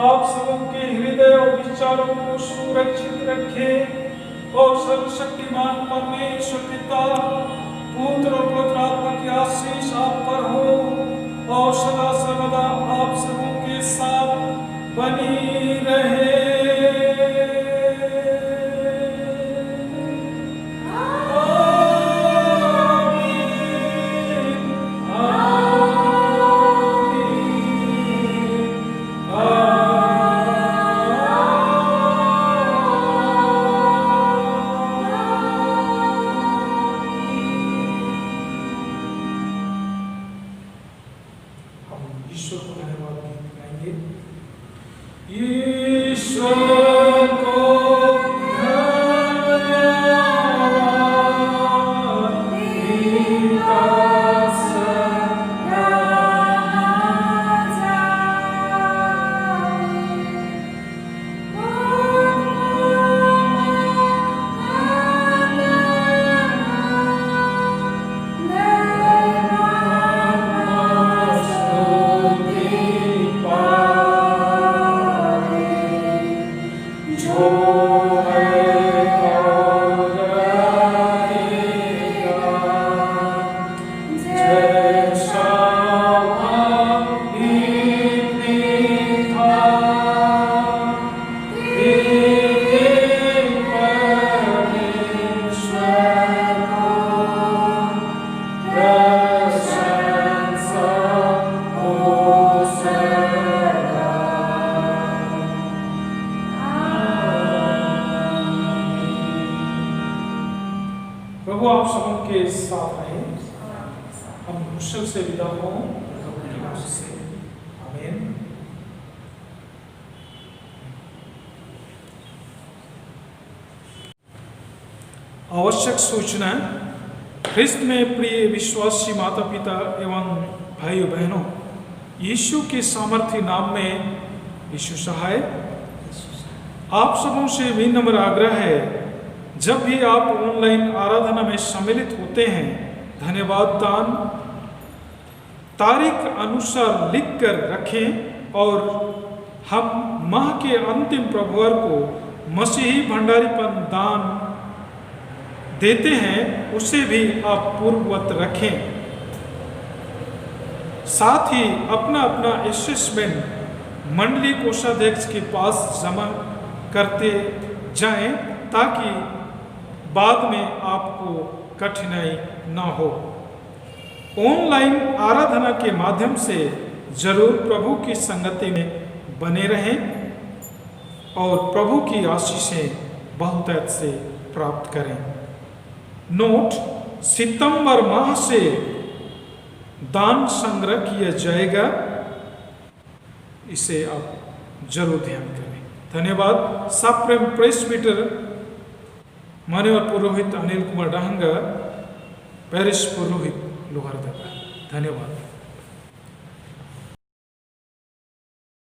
आप सबों के हृदय और विचारों को सुरक्षित रखे और सर्वशक्तिमान परमेश्वर पिता, पुत्र और पवित्र आत्मा की आशीष आप पर हो और सदा सर्वदा आप सबों के साथ बनी रहे। प्रभु आप सबों के साथ रहे। हम मुश्किल से विदा हों प्रभु के नाम से, आमीन। आवश्यक सूचना। ख्रिस्त में प्रिय विश्वासी माता पिता एवं भाइयों बहनों, यीशु के सामर्थ्य नाम में यीशु सहाय आप सबों से विनम्र आग्रह है, जब भी आप ऑनलाइन आराधना में सम्मिलित होते हैं, धन्यवाद दान तारीख अनुसार लिख कर रखें और हम माह के अंतिम प्रभुवार को मसीही भंडारीपन दान देते हैं, उसे भी आप पूर्ववत रखें। साथ ही अपना अपना असेसमेंट मंडली कोषाध्यक्ष के पास जमा करते जाएं, ताकि बाद में आपको कठिनाई न हो। ऑनलाइन आराधना के माध्यम से जरूर प्रभु की संगति में बने रहें और प्रभु की आशीषें बहुतायत से प्राप्त करें। नोट, सितंबर माह से दान संग्रह किया जाएगा, इसे आप जरूर ध्यान करें। धन्यवाद। साप्रेम प्रेसबिटर मान्यवर पुरोहित अनिल कुमार डांगा, पैरिश पुरोहित लोहारदगा। धन्यवाद।